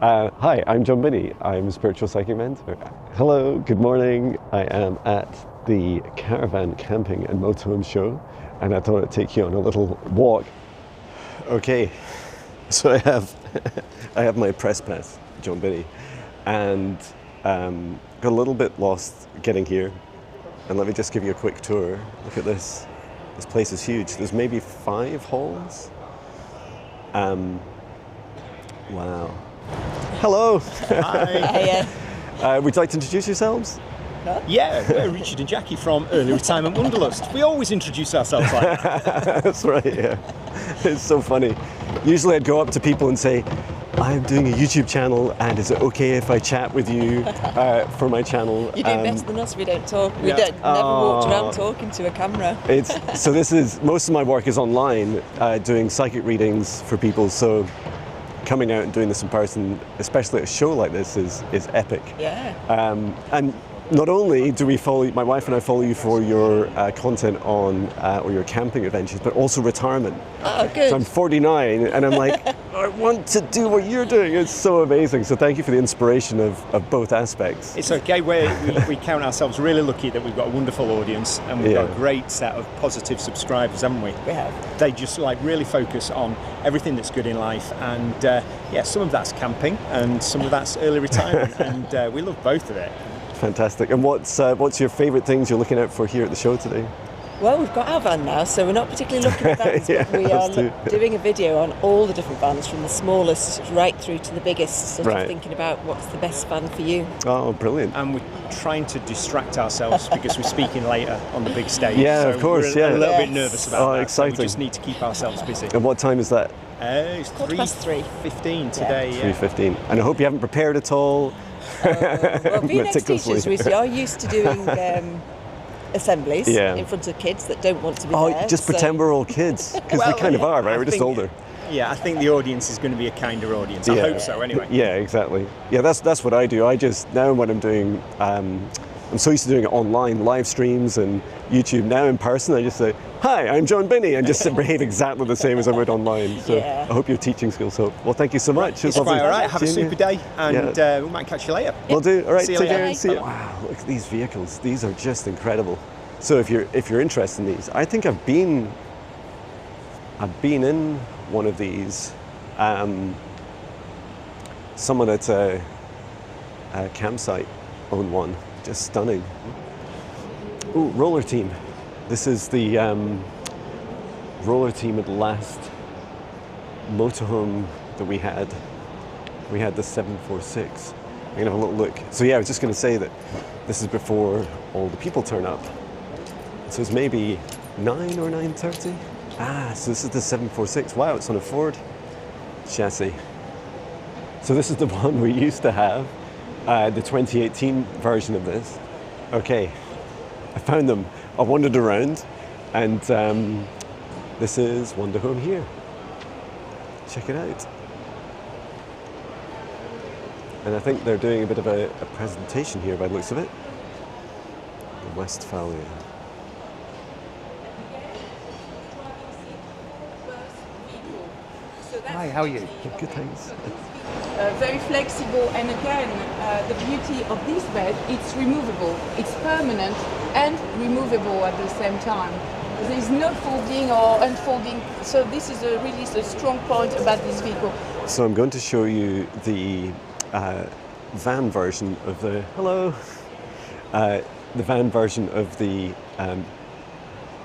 Hi, I'm Jon Binnie. I'm a spiritual psychic mentor. Hello, good morning. I am at the Caravan camping and motorhome show, and I thought I'd take you on a little walk. Okay, so I have my press pass, Jon Binnie, and got a little bit lost getting here. And let me just give you a quick tour. Look at this. This place is huge. There's maybe 5 halls. Wow. Hello. Hi. Would you like to introduce yourselves? Yeah, we're Richard and Jackie from Early Retirement Wanderlust. We always introduce ourselves like that. That's right, yeah. It's so funny. Usually I'd go up to people and say, I'm doing a YouTube channel, and is it okay if I chat with you for my channel? You do better than us, we don't talk. We never walked around talking to a camera. So most of my work is online, doing psychic readings for people, so coming out and doing this in person, especially at a show like this, is epic. Yeah. And not only do we follow, my wife and I follow you for your content on, or your camping adventures, but also retirement. Oh, good. So I'm 49 and I'm like, I want to do what you're doing. It's so amazing. So thank you for the inspiration of both aspects. It's okay, we count ourselves really lucky that we've got a wonderful audience, and we've got a great set of positive subscribers, haven't we? We have. They just really focus on everything that's good in life, and some of that's camping and some of that's early retirement, and we love both of it. Fantastic. And what's your favourite things you're looking out for here at the show today? Well, we've got our van now, so we're not particularly looking at vans, but we are doing a video on all the different vans, from the smallest right through to the biggest, sort of thinking about what's the best van for you. Oh, brilliant. And we're trying to distract ourselves because we're speaking later on the big stage. Yeah, so of course, we're a little bit nervous about that. Exciting. So we just need to keep ourselves busy. And what time is that? It's 3:15 today. Yeah. 3:15. And I hope you haven't prepared at all. Well, being ex-teachers, we are used to doing assemblies in front of kids that don't want to be there. Just pretend we're all kids, because we kind of are, right? We're just older. Yeah, I think the audience is going to be a kinder audience. I hope so, anyway. Yeah, exactly. Yeah, that's what I do. I just, now when I'm doing, I'm so used to doing it online, live streams and YouTube. Now in person, I just say, hi, I'm Jon Binnie, and just behave exactly the same as I would online. So I hope your teaching skills help. Well, thank you so much. It's quite all right. Have a super day, and we might catch you later. We'll do. All right, take care and see you. Wow, look at these vehicles. These are just incredible. So if you're interested in these, I think I've been in one of these. Someone at a campsite owned one. Just stunning. Ooh, roller team. This is the roller team at the last motorhome that we had. We had the 746. I'm gonna have a little look. So yeah, I was just gonna say that this is before all the people turn up. So it's maybe 9 or 9:30. So this is the 746. Wow, it's on a Ford chassis. So this is the one we used to have. The 2018 version of this. Okay, I found them. I wandered around, and this is Motorhome here. Check it out. And I think they're doing a bit of a presentation here by the looks of it. Westphalia. Hi, how are you? Good, thanks. Very flexible, and again, the beauty of this bed, it's removable, it's permanent and removable at the same time. There is no folding or unfolding, so this is really a strong point about this vehicle. So I'm going to show you the van version of the van version of the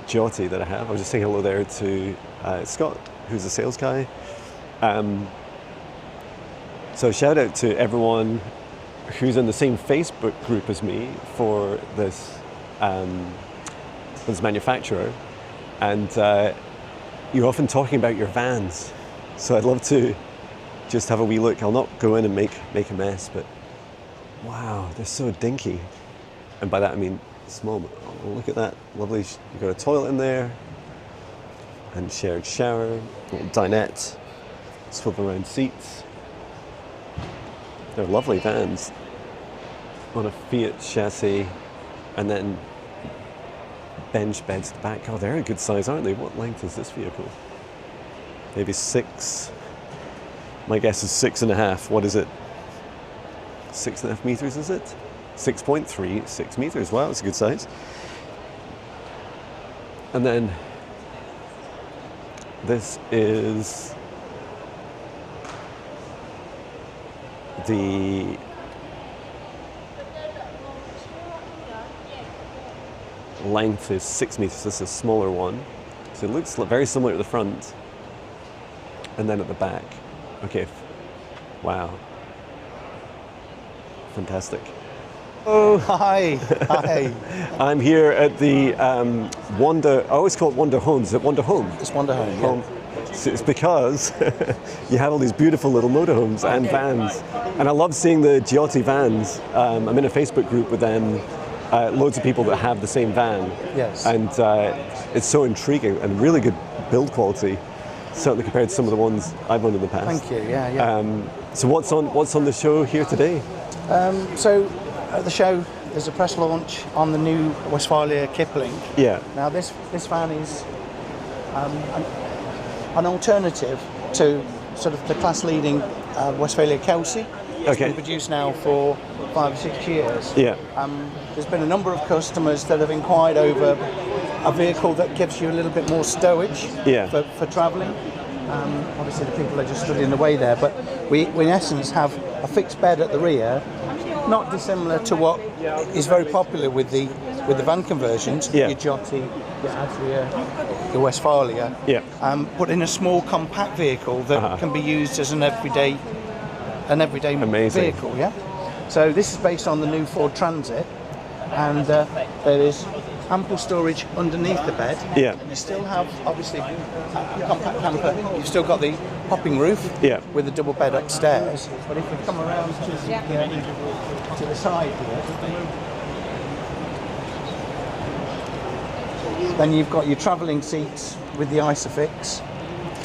Jyoti that I have. I was just saying hello there to Scott, who's a sales guy. So shout out to everyone who's in the same Facebook group as me for this manufacturer, and you're often talking about your vans. So I'd love to just have a wee look. I'll not go in and make a mess, but wow, they're so dinky. And by that I mean small, but oh, look at that, lovely. You've got a toilet in there, and shared shower, little dinette, swivel around seats. They're lovely vans on a Fiat chassis, and then bench beds at the back. Oh, they're a good size, aren't they? What length is this vehicle? Maybe 6. My guess is 6.5. What is it? 6.5 meters, is it? 6.36 meters. Wow, that's a good size. And then this is the length is 6 meters. This is a smaller one. So it looks very similar at the front. And then at the back. Okay. Wow. Fantastic. Oh, hi. Hi. I'm here at the Wander, I always call it Wander Homes. Is it Wander Home? It's Wander Home, Home. So it's because you have all these beautiful little motorhomes and vans. And I love seeing the Giotti vans. I'm in a Facebook group with them, loads of people that have the same van. Yes. And it's so intriguing and really good build quality, certainly compared to some of the ones I've owned in the past. Thank you, yeah. So what's on the show here today? So at the show, there's a press launch on the new Westfalia Kipling. Yeah. Now this van is an alternative to sort of the class-leading Westfalia Kelsey. It's Okay. been produced now for 5 or 6 years. Yeah. There's been a number of customers that have inquired over a vehicle that gives you a little bit more stowage Yeah. for travelling. Obviously the people are just stood in the way there, but we in essence have a fixed bed at the rear, not dissimilar to what is very popular with the van conversions, Yeah. your Giotti, your Adria, your Westfalia, Yeah. but in a small compact vehicle that can be used as an everyday Amazing. vehicle. Yeah. So this is based on the new Ford Transit, and there is ample storage underneath the bed. Yeah. You still have, obviously, a compact camper. You've still got the popping roof Yeah. with the double bed upstairs. But if we come around to the side here, then you've got your travelling seats with the Isofix.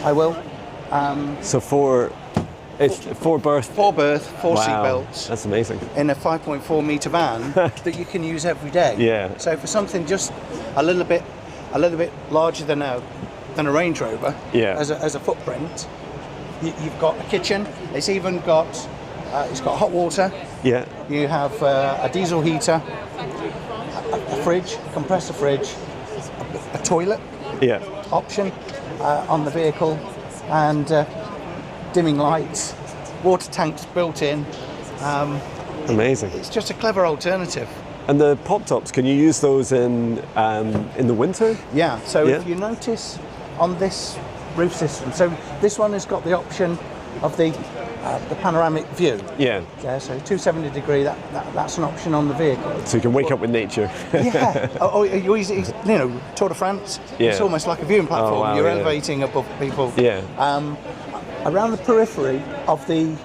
I will. So it's four berth. 4 berth, 4 seat Wow, belts. that's amazing. In a 5.4 metre van that you can use every day. Yeah. So for something just a little bit larger than a Range Rover, Yeah. as a footprint, you've got a kitchen. It's even got hot water. Yeah. You have a diesel heater, a fridge, compressor fridge, a toilet Yeah. option on the vehicle, and dimming lights, water tanks built in. Amazing. It's just a clever alternative. And the pop tops, can you use those in the winter? Yeah, so Yeah. if you notice on this roof system, so this one has got the option of the panoramic view. Yeah. Yeah, so 270 degree, that's an option on the vehicle. So you can wake up with nature. Yeah, Tour de France, Yeah. it's almost like a viewing platform. Oh, wow, You're yeah. elevating above people. Yeah. Around the periphery of the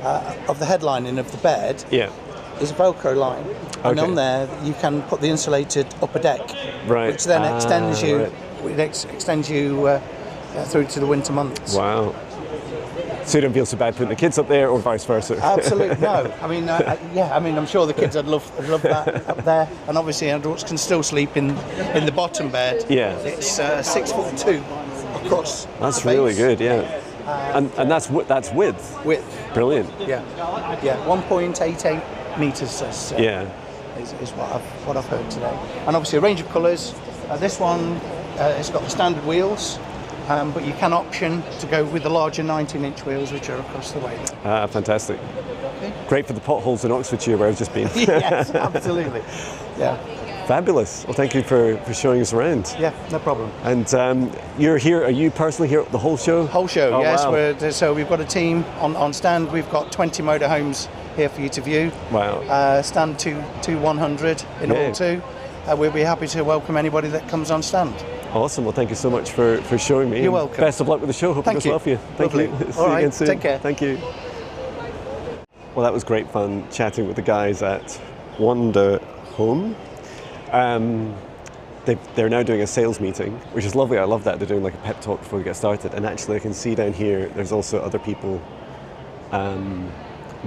headlining of the bed, Yeah. is a Velcro line, and Okay. on there you can put the insulated upper deck, Right. which then extends you, right. Through to the winter months. Wow. So you don't feel so bad putting the kids up there, or vice versa? Absolutely no. I mean, I'm sure the kids would love that up there, and obviously adults can still sleep in the bottom bed. Yeah. It's 6'2" across. That's the really base. good. Yeah. And that's width. Width. Brilliant. Yeah. 1.88 meters. Yeah. Is what I've heard today, and obviously a range of colours. This one, it's got the standard wheels, but you can option to go with the larger 19-inch wheels, which are across the way. Fantastic. Great for the potholes in Oxfordshire where I've just been. Yes, absolutely. Yeah. Fabulous. Well, thank you for showing us around. Yeah, no problem. And you're here. Are you personally here the whole show? Whole show, Oh, yes. wow. So we've got a team on stand. We've got 20 motorhomes here for you to view. Wow. Stand to 100 in Yeah. all too. We'll be happy to welcome anybody that comes on stand. Awesome. Well, thank you so much for showing me. You're welcome. Best of luck with the show. Hope Thank it goes you. well for you. Thank Lovely. you. See All you right, again soon. take care. Thank you. Well, that was great fun chatting with the guys at Wander Home. They're now doing a sales meeting, which is lovely. I love that. They're doing like a pep talk before we get started. And actually, I can see down here, there's also other people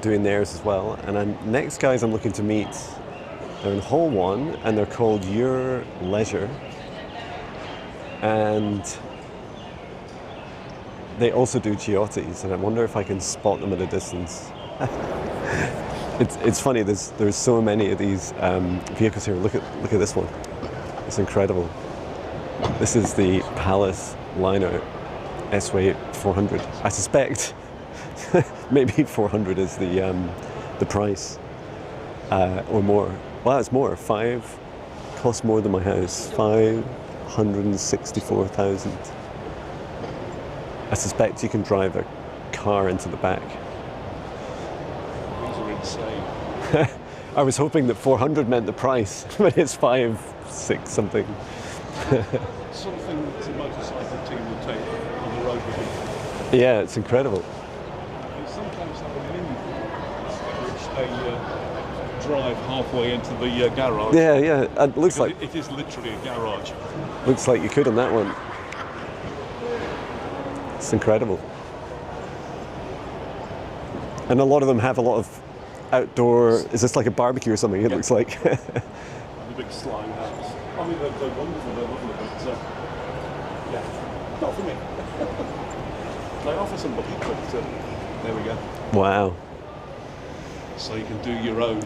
doing theirs as well. And next guys I'm looking to meet, they're in Hall 1, and they're called Your Leisure. And they also do Giottis, and I wonder if I can spot them at a distance. It's funny. There's so many of these vehicles here. Look at this one. It's incredible. This is the Palace Liner S-Way 400. I suspect maybe 400 is the price or more. Well, it's more. Costs more than my house. 564,000. I suspect you can drive a car into the back. These are insane. I was hoping that 400 meant the price, but it's 5, 6 something. Something that a motorcycle team would take on the road with them. Yeah, it's incredible. They sometimes have a mini which they drive halfway into the garage. Yeah. It looks like it is literally a garage. looks like you could on that one. It's incredible. And a lot of them have a lot of outdoor. Is this like a barbecue or something? It looks like. And the big slime hats. I mean, they're wonderful, they're lovely, but yeah, not for me. They offer somebody, but there we go. Wow. So you can do your own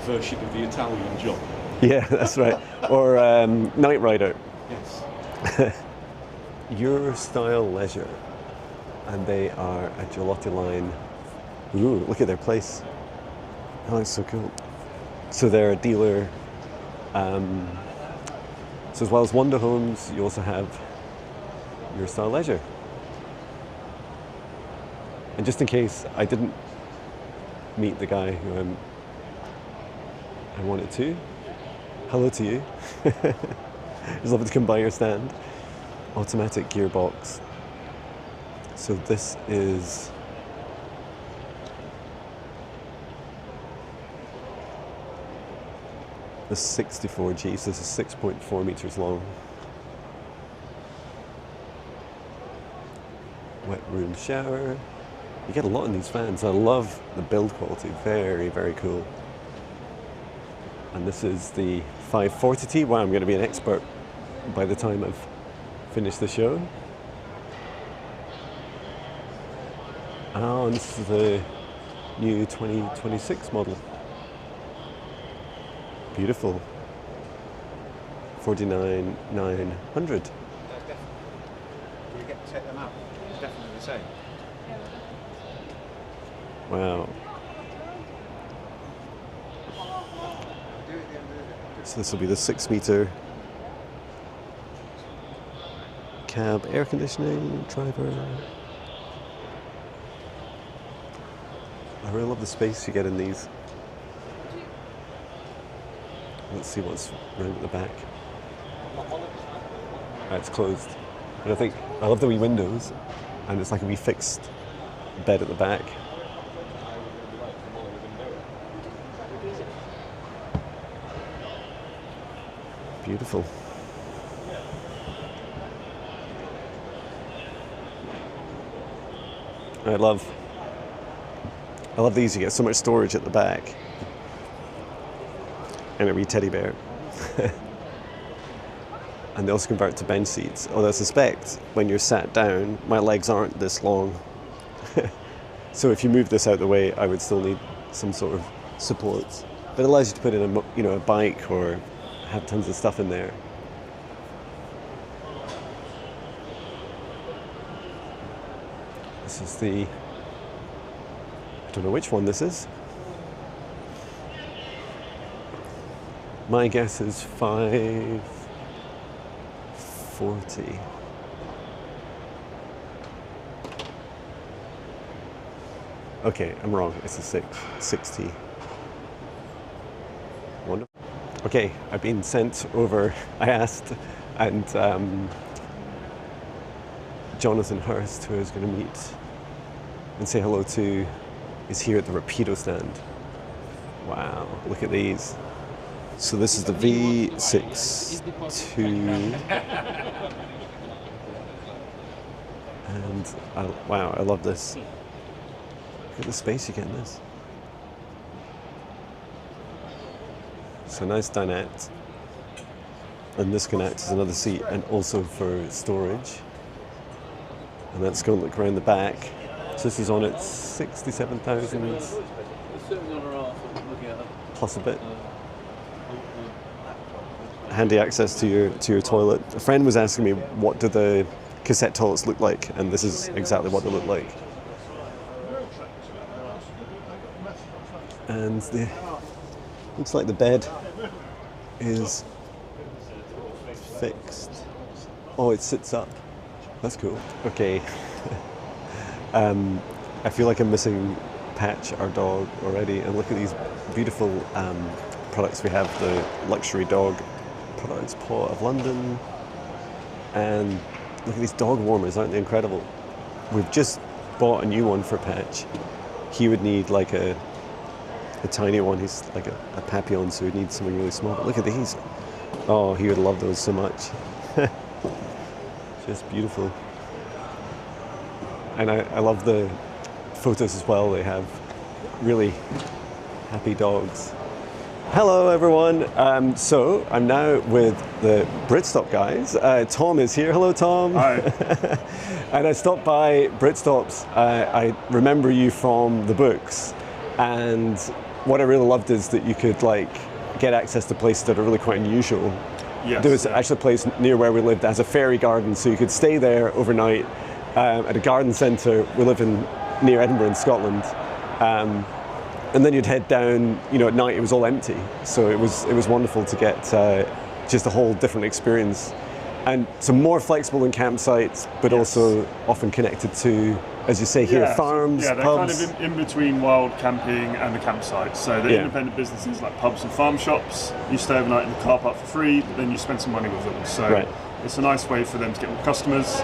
version of the Italian job. Yeah, that's right. Or Night Rider. Yes. Your Style Leisure, and they are a Gelati line. Ooh, look at their place. Oh, it's so cool. So they're a dealer. So as well as Wonder Homes, you also have Your Style Leisure. And just in case I didn't meet the guy who I wanted to, hello to you. It's lovely to come by your stand. Automatic gearbox. So this is the 64G, so this is 6.4 meters long. Wet room shower. You get a lot in these fans. I love the build quality, very, very cool. And this is the 540T. Wow, I'm going to be an expert by the time I've finished the show. Oh, and this is the new 2026 model. Beautiful. 49,900. Do you get to set them up? It's definitely the same. Wow. So this will be the 6-meter cab, air conditioning, driver. I really love the space you get in these. Let's see what's round at the back. It's closed. But I think I love the wee windows, and it's like a wee fixed bed at the back. Beautiful. I love these. You get so much storage at the back. And a wee teddy bear. And they also convert to bench seats. Although I suspect when you're sat down, my legs aren't this long. So if you move this out of the way, I would still need some sort of support. But it allows you to put in a bike or have tons of stuff in there. This is the, I don't know which one this is. My guess is 540. Okay, I'm wrong. It's a 660. Wonderful. Okay, I've been sent over. I asked, and Jonathan Hurst, who I was going to meet and say hello to, is here at the Rapido stand. Wow, look at these. So this is the V62, and wow, I love this. Look at the space you get in this. So nice dinette, and this can act as another seat and also for storage. And let's go and look around the back. So this is on its 67,000 plus a bit. Handy access to your toilet. A friend was asking me what do the cassette toilets look like, and this is exactly what they look like. And looks like the bed is fixed. Oh, it sits up. That's cool. Okay. I feel like I'm missing Patch, our dog, already. And look at these beautiful products we have. The luxury dog products, Paw of London. And look at these dog warmers, aren't they incredible? We've just bought a new one for Patch. He would need like a tiny one. He's like a papillon, so he'd need something really small. But look at these. Oh, he would love those so much. Just beautiful. And I love the photos as well. They have really happy dogs. Hello everyone. So I'm now with the Britstop guys. Tom is here. Hello Tom. Hi. And I stopped by Britstops. I remember you from the books, and what I really loved is that you could like get access to places that are really quite unusual. Yes, there was actually a place near where we lived that has a fairy garden, so you could stay there overnight at a garden centre. We live near Edinburgh in Scotland, and then you'd head down. You know, at night it was all empty, so it was wonderful to get just a whole different experience, and some more flexible than campsites, but also often connected to, as you say here, farms, they're pubs. kind of in between wild camping and the campsite. So the independent businesses like pubs and farm shops, you stay overnight in the car park for free, but then you spend some money with them. So it's a nice way for them to get more customers.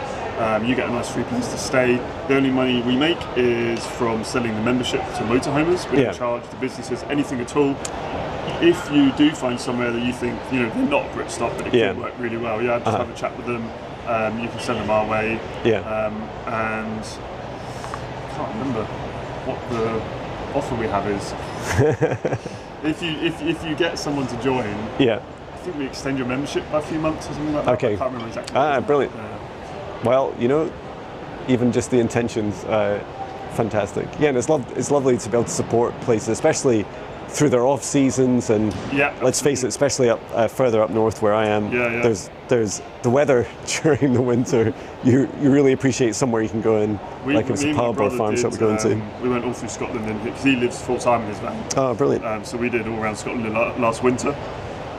You get a nice free place to stay. The only money we make is from selling the membership to motorhomers. We don't charge the businesses anything at all. If you do find somewhere that you think, they're not a Britstop, but it could work really well, just have a chat with them. You can send them our way. And I can't remember what the offer we have is. if you get someone to join, I think we extend your membership by a few months or something like that. Okay. I can't remember exactly. Brilliant. Well, even just the intentions, fantastic. Yeah, and it's lovely to be able to support places, especially through their off seasons, and let's face it, especially up further up north where I am. There's the weather during the winter. You really appreciate somewhere you can go in, like if it's a pub or farm shop we go into. We went all through Scotland, and he lives full time in his van. Oh, brilliant! So we did all around Scotland last winter.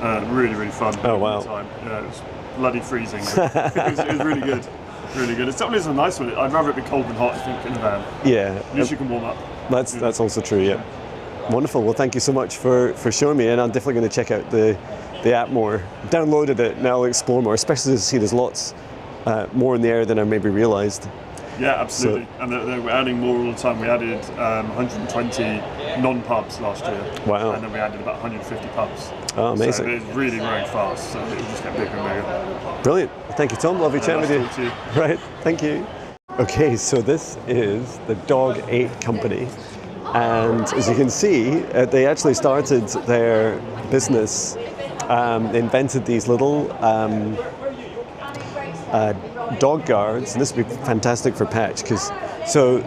Really, really fun. Oh wow! Time. It was bloody freezing. It was really good. Really good. It's a nice one. I'd rather it be cold than hot, I think, in the van. Yeah. At least you can warm up. That's also true. Yeah. Wonderful. Well, thank you so much for showing me, and I'm definitely going to check out the app more. Downloaded it, now I'll explore more, especially to see there's lots more in the area than I maybe realised. Yeah, absolutely. And we're adding more all the time. We added 120 non-pubs last year. Wow. And then we added about 150 pubs. Oh, amazing. So it's really growing fast, so it'll just get bigger and bigger. Brilliant. Thank you, Tom. Lovely chatting with you. Nice to talk to you. Right, thank you. Okay, so this is the Dog 8 company. And as you can see, they actually started their business. They invented these little dog guards, and this would be fantastic for Patch because so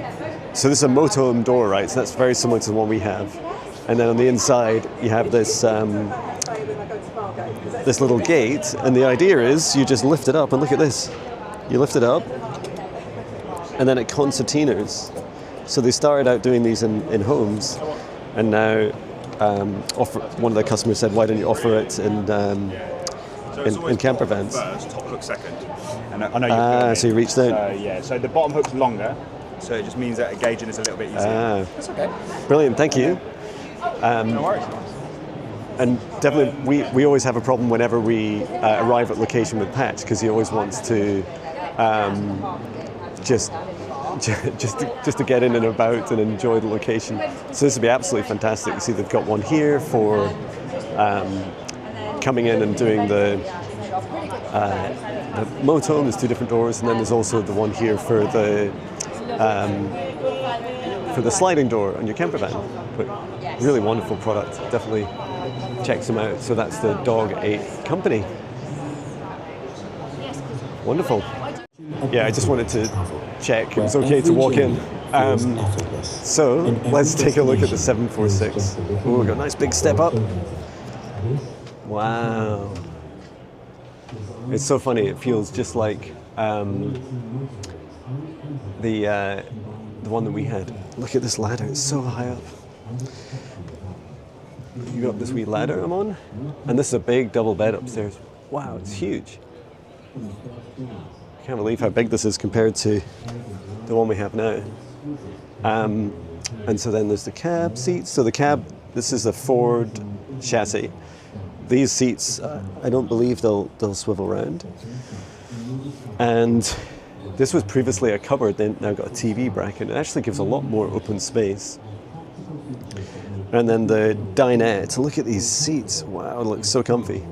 this is a motorhome door, right? So that's very similar to the one we have. And then on the inside, you have this this little gate, and the idea is you just lift it up, and look at this. You lift it up, and then it concertinas. So they started out doing these in homes, and now one of their customers said, "Why don't you offer it in camper vans?" First, top hook second. And I know so you reached down. So the bottom hook's longer, so it just means that engaging is a little bit easier. That's okay. Brilliant, thank you. No worries. And definitely, we always have a problem whenever we arrive at location with Patch, because he always wants to just to get in and about and enjoy the location. So this would be absolutely fantastic. You see, they've got one here for coming in and doing the motorhome. There's two different doors, and then there's also the one here for the sliding door on your camper van. But really wonderful product. Definitely check them out. So that's the Dog 8 company. Wonderful. Yeah, I just wanted to check it was okay to walk in. So let's take a look at the 746. Oh, we've got a nice big step up. Wow. It's so funny, it feels just like the one that we had. Look at this ladder, it's so high up. You got this wee ladder I'm on, and this is a big double bed upstairs. Wow, it's huge. I can't believe how big this is compared to the one we have now. And so then there's the cab seats. So the cab, this is a Ford chassis. These seats, I don't believe they'll swivel around. And this was previously a cupboard, then now got a TV bracket. It actually gives a lot more open space. And then the dinette, look at these seats. Wow, it looks so comfy.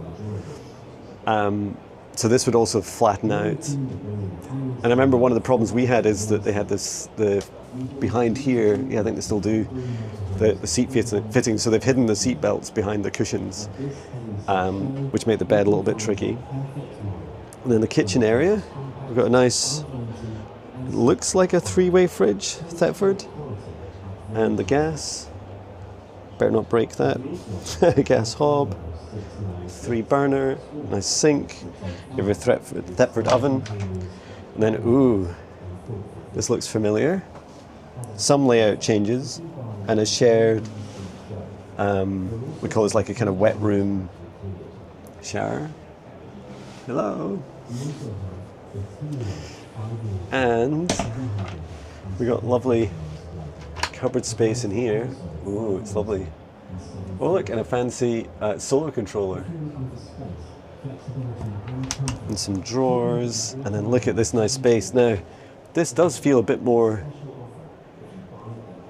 So this would also flatten out. And I remember one of the problems we had is that they had the behind here, yeah, I think they still do, the seat fitting. So they've hidden the seat belts behind the cushions, which made the bed a little bit tricky. And then the kitchen area, we've got a nice, it looks like a 3-way fridge, Thetford. And the gas, better not break that. Gas hob, 3 burner, nice sink, you have a Thetford oven. And then, ooh, this looks familiar. Some layout changes and a shared, we call this like a kind of wet room shower. Hello. And we got lovely cupboard space in here. Ooh, it's lovely. Oh look, and a fancy solar controller. And some drawers, and then look at this nice space. Now, this does feel a bit more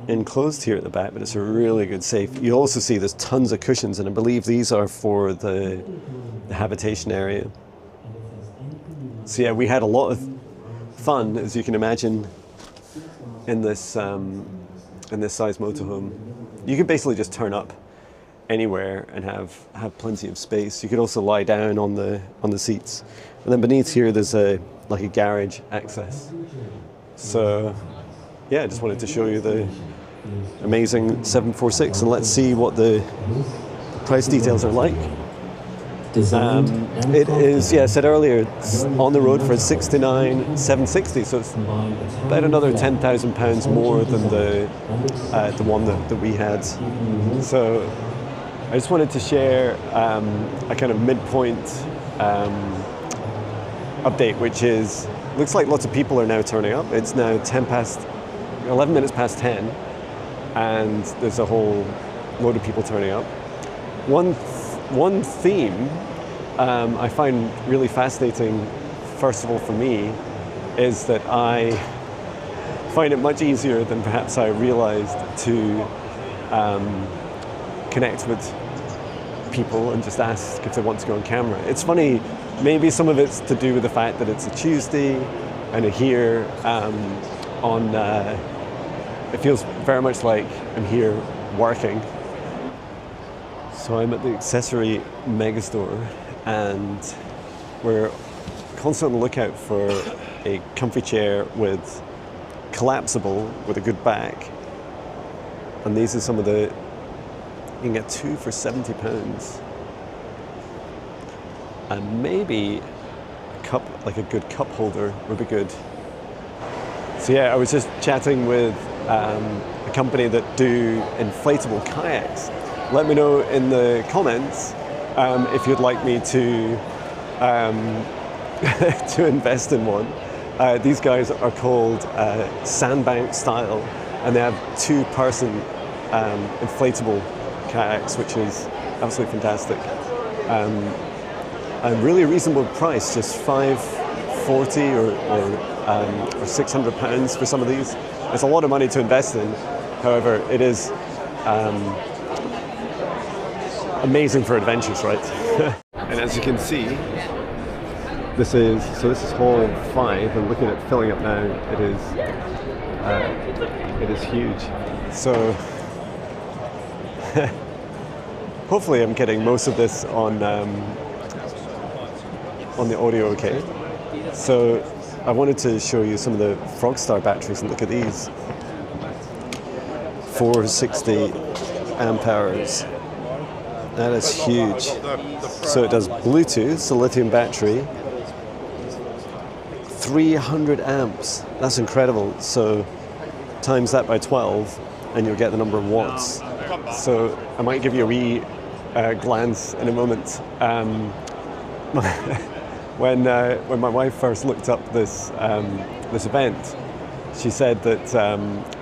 enclosed here at the back, but it's a really good safe. You also see there's tons of cushions, and I believe these are for the habitation area. So yeah, we had a lot of fun, as you can imagine, in this size motorhome. You could basically just turn up anywhere and have plenty of space. You could also lie down on the seats, and then beneath here there's like a garage access. So yeah, I just wanted to show you the amazing 746, and let's see what the price details are like. It is, yeah, I said earlier, it's on the road for 69,760, so it's about another £10,000 more than the one that we had. So I just wanted to share a kind of midpoint update, which is, looks like lots of people are now turning up. It's now 11 minutes past 10, and there's a whole load of people turning up. One theme I find really fascinating, first of all for me, is that I find it much easier than perhaps I realized to connect with people and just ask if they want to go on camera. It's funny, maybe some of it's to do with the fact that it's a Tuesday and here it feels very much like I'm here working. So I'm at the accessory megastore, and we're constantly on the lookout for a comfy chair with collapsible with a good back. And these are some of the, you can get 2 for £70. And maybe a cup, like a good cup holder would be good. So yeah, I was just chatting with a company that do inflatable kayaks. Let me know in the comments if you'd like me to to invest in one. These guys are called Sandbank Style, and they have 2-person inflatable kayaks, which is absolutely fantastic. A really reasonable price, just $540 or £600 for some of these. It's a lot of money to invest in. However, it is amazing for adventures, right? And as you can see, this is hall 5, and looking at filling up now, it is huge. So hopefully I'm getting most of this on the audio okay. So I wanted to show you some of the Frogstar batteries, and look at these. 460 amp hours. That is huge. So it does Bluetooth, so lithium battery, 300 amps. That's incredible. So times that by 12 and you'll get the number of watts. So I might give you a wee glance in a moment. When my wife first looked up this event, she said that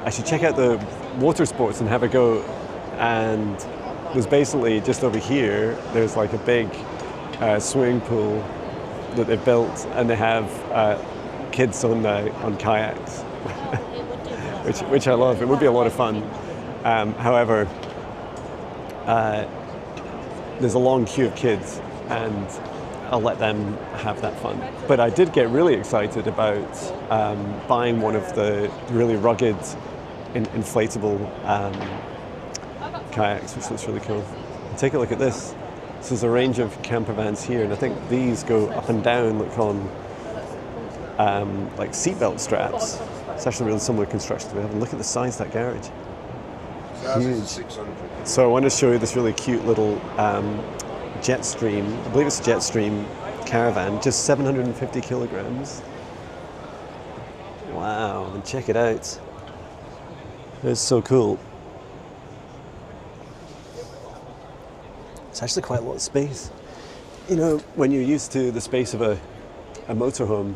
I should check out the water sports and have a go. And there's basically just over here, there's like a big swimming pool that they've built, and they have kids on kayaks, which I love. It would be a lot of fun. However, there's a long queue of kids, and I'll let them have that fun. But I did get really excited about buying one of the really rugged, inflatable kayaks, which looks really cool. And take a look at this. So there's a range of camper vans here, and I think these go up and down, look on like seatbelt straps. It's actually really similar construction to we have. And look at the size of that garage. Huge. So I want to show you this really cute little Jetstream. I believe it's a Jetstream Caravan, just 750 kilograms. Wow, and check it out. It's so cool. It's actually quite a lot of space. You know, when you're used to the space of a motorhome,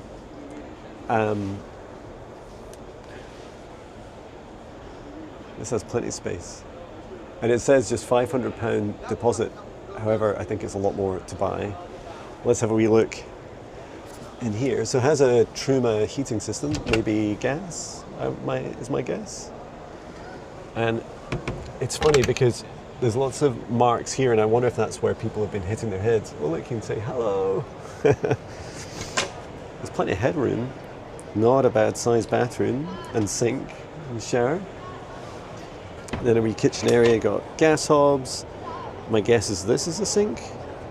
this has plenty of space. And it says just £500 deposit. However, I think it's a lot more to buy. Let's have a wee look in here. So it has a Truma heating system, maybe gas, is my guess. And it's funny because there's lots of marks here, and I wonder if that's where people have been hitting their heads. Oh, look, you can say hello. There's plenty of headroom, not a bad sized bathroom and sink and shower. Then a wee kitchen area, got gas hobs. My guess is this is a sink.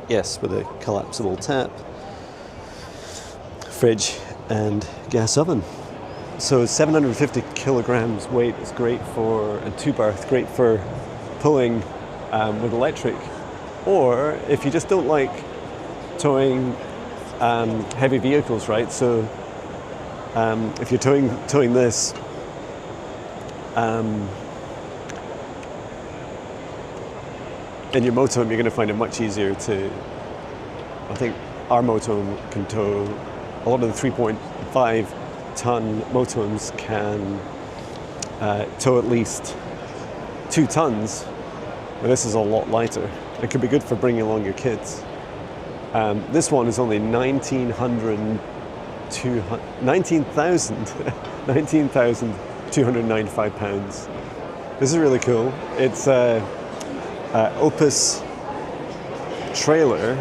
Yes, with a collapsible tap. Fridge and gas oven. So 750 kilograms weight is great for a 2-berth, great for pulling with electric. Or if you just don't like towing heavy vehicles, right? So if you're towing this, in your motorhome, you're going to find it much easier to. I think our motorhome can tow. A lot of the 3.5 ton motorhomes can tow at least 2 tons, but this is a lot lighter. It could be good for bringing along your kids. This one is only 19,295 pounds. This is really cool. It's Opus trailer.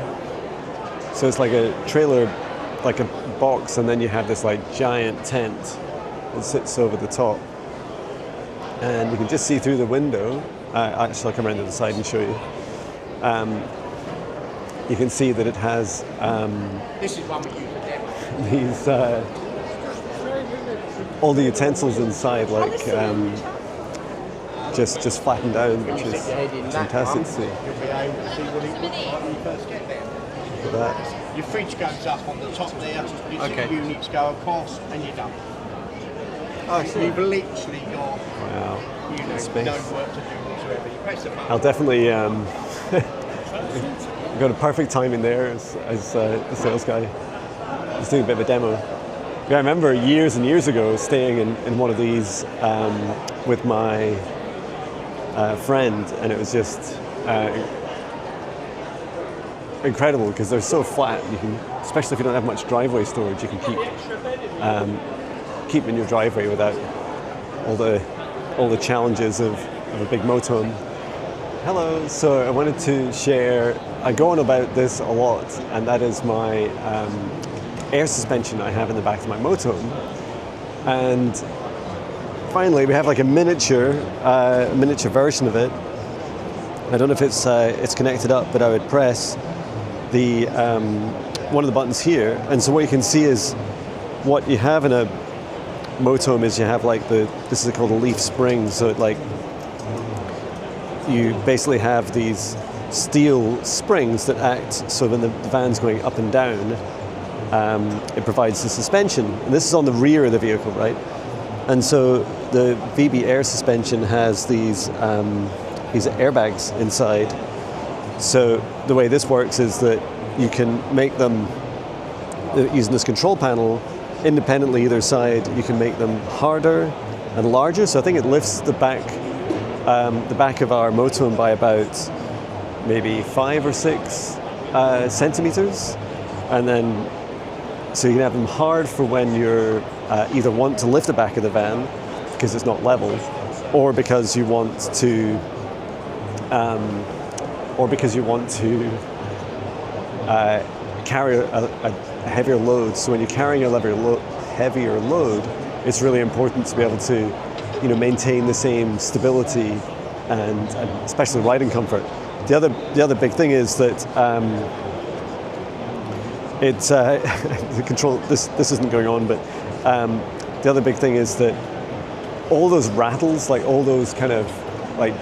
So it's like a trailer, like a box, and then you have this like giant tent that sits over the top. And you can just see through the window. Actually, I'll come around to the side and show you. You can see that it has these all the utensils inside, like just flattened down, which is fantastic to see. Look at that. Your fridge goes up on the top there, your 2 units go across, and you're done. Oh, so you've literally got no work to do whatsoever. You press the button. I'll definitely got a perfect timing there as the sales guy. Just doing a bit of a demo. Yeah, I remember years and years ago staying in one of these with my friend, and it was just incredible because they're so flat. You can, especially if you don't have much driveway storage, you can keep in your driveway without all the challenges of a big motorhome. Hello. So I wanted to share. I go on about this a lot, and that is my air suspension I have in the back of my motorhome. And finally, we have like a miniature version of it. I don't know if it's connected up, but I would press the one of the buttons here, and so what you can see is what you have in a motorhome is you have like this is called a leaf spring, so it like you basically have these steel springs that act so when the van's going up and down, it provides the suspension. And this is on the rear of the vehicle, right? And so the VB air suspension has these airbags inside. So the way this works is that you can make them, using this control panel, independently either side, you can make them harder and larger. So I think it lifts the back of our motorhome by about maybe 5 or 6 centimeters. And then, so you can have them hard for when you're either want to lift the back of the van because it's not level, or because you want to carry a heavier load. So when you're carrying a heavier load, it's really important to be able to, maintain the same stability and especially riding comfort. The other big thing is that it's the control. This isn't going on, but the other big thing is that all those rattles, like all those kind of like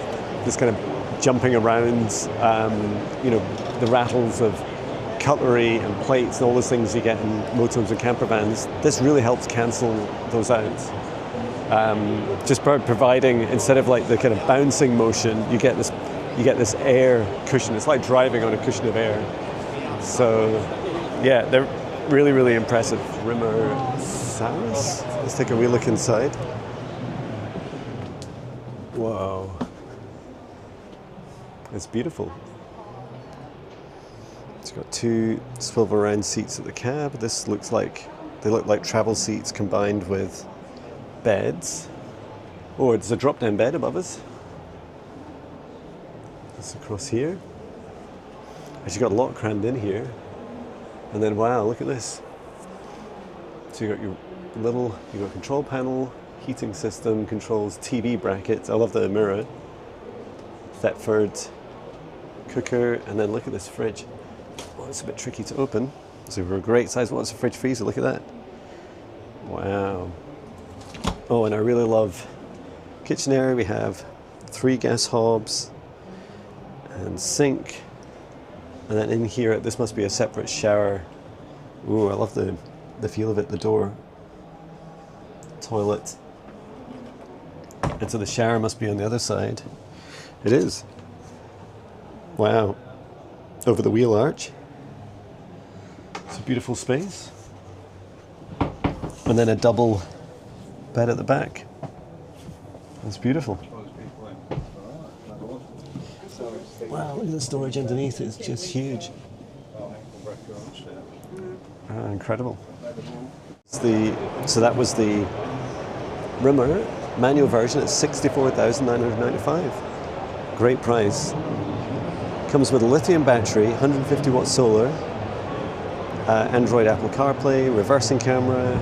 this kind of jumping around, the rattles of cutlery and plates and all those things you get in motorhomes and camper vans, this really helps cancel those out. Just by providing, instead of like the kind of bouncing motion, you get this air cushion. It's like driving on a cushion of air. So yeah, they're really, really impressive. Rimmer Saris? Let's take a wee look inside. Whoa. It's beautiful. It's got 2 swivel around seats at the cab. This looks like, they look like travel seats combined with beds. Oh, it's a drop down bed above us. It's across here. Actually got a lot crammed in here. And then wow, look at this. So you got you got control panel, heating system, controls, TV brackets. I love the mirror. Thetford cooker, and then look at this fridge. Oh, it's a bit tricky to open. So for a great size, what's a fridge freezer? Look at that. Wow. Oh, and I really love kitchen area. We have 3 gas hobs and sink. And then in here, this must be a separate shower. Ooh, I love the feel of it, the door. Toilet. And so the shower must be on the other side. It is. Wow. Over the wheel arch. It's a beautiful space. And then a double bed at the back. That's beautiful. Wow, look at the storage underneath, it's just huge. Incredible. So that was the Rimmer manual version at $64,995. Great price. Comes with a lithium battery, 150 watt solar, Android Apple CarPlay, reversing camera,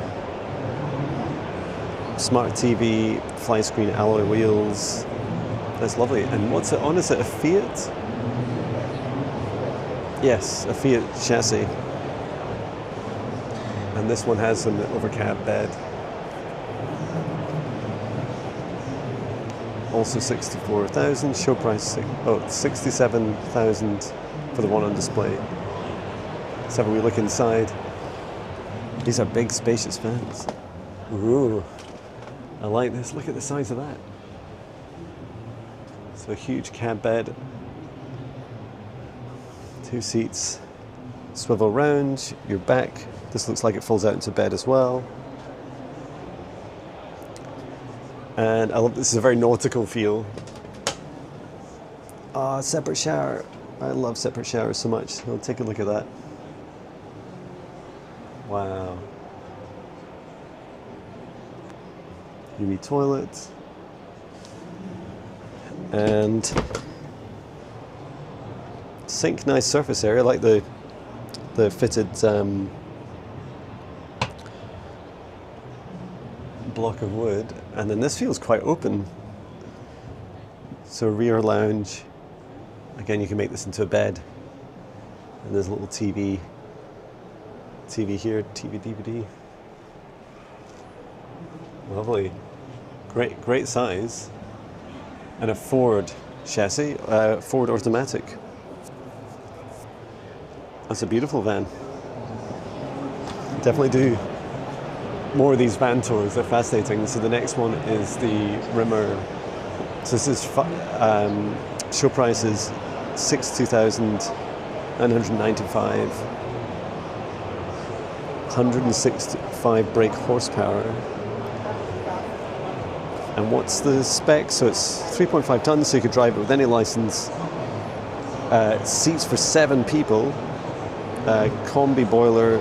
smart TV, fly screen alloy wheels. That's lovely. And what's it on? Is it a Fiat? Yes, a Fiat chassis. And this one has an overcab bed. Also 64,000, show price, it's 67,000 for the one on display. Let's have a wee look inside. These are big, spacious vans. Ooh, I like this. Look at the size of that. So a huge cab bed, 2 seats, swivel round, your back. This looks like it folds out into bed as well. And I love, this is a very nautical feel. Separate shower. I love separate showers so much. So take a look at that. Wow. You need toilets. And sink, nice surface area, like the fitted block of wood. And then this feels quite open. So rear lounge. Again, you can make this into a bed. And there's a little TV here, TV, DVD. Lovely. Great size. And a Ford chassis, Ford automatic. That's a beautiful van. Definitely do more of these van tours, they're fascinating. So the next one is the Rimmer. So this is show price is $62,995, 165 brake horsepower. And what's the spec? So it's 3.5 tons, so you could drive it with any license. Seats for 7 people, combi boiler,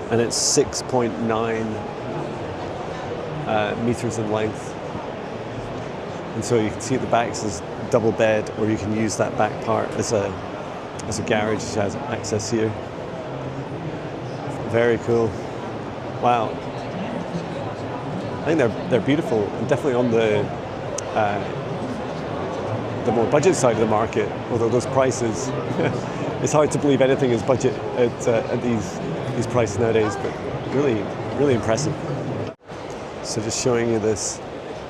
and it's 6.9 meters in length. And so you can see at the back it says double bed, or you can use that back part as a garage which has access here. Very cool. Wow. I think they're beautiful, and definitely on the more budget side of the market. Although those prices, it's hard to believe anything is budget at these prices nowadays. But really, really impressive. So just showing you this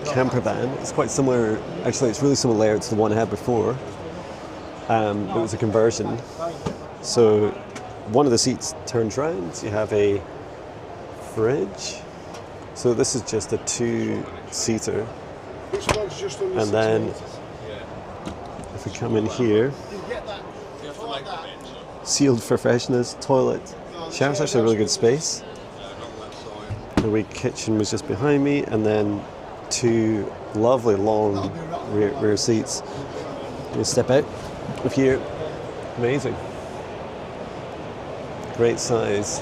camper van. It's quite similar. Actually, it's really similar to the one I had before. It was a conversion. So one of the seats turns round. You have a fridge. So this is just a 2-seater, and then if we come in here, sealed for freshness, toilet, shower's actually a really good space. The wee kitchen was just behind me, and then 2 lovely long rear seats. You step out of here, amazing, great size.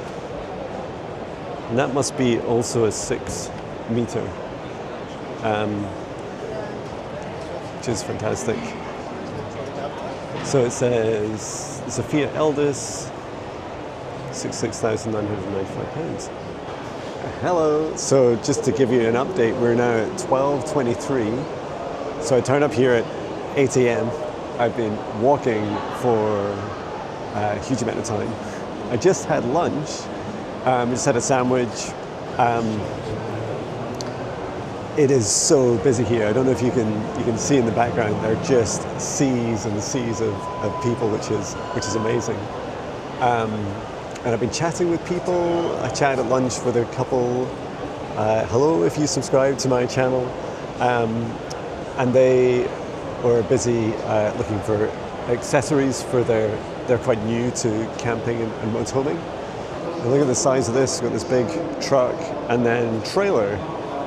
And that must be also a 6 meter, which is fantastic. So it says it's a Fiat Eldus, £66,995. Hello. So just to give you an update, we're now at 12:23. So I turned up here at 8 a.m. I've been walking for a huge amount of time. I just had lunch. Just had a sandwich. It is so busy here. I don't know if you can see in the background. There are just seas and seas of people, which is amazing. And I've been chatting with people. I chatted at lunch with a couple. Hello, if you subscribe to my channel. And they were busy looking for accessories for they're quite new to camping and motorhoming. And look at the size of this. We've got this big truck and then trailer.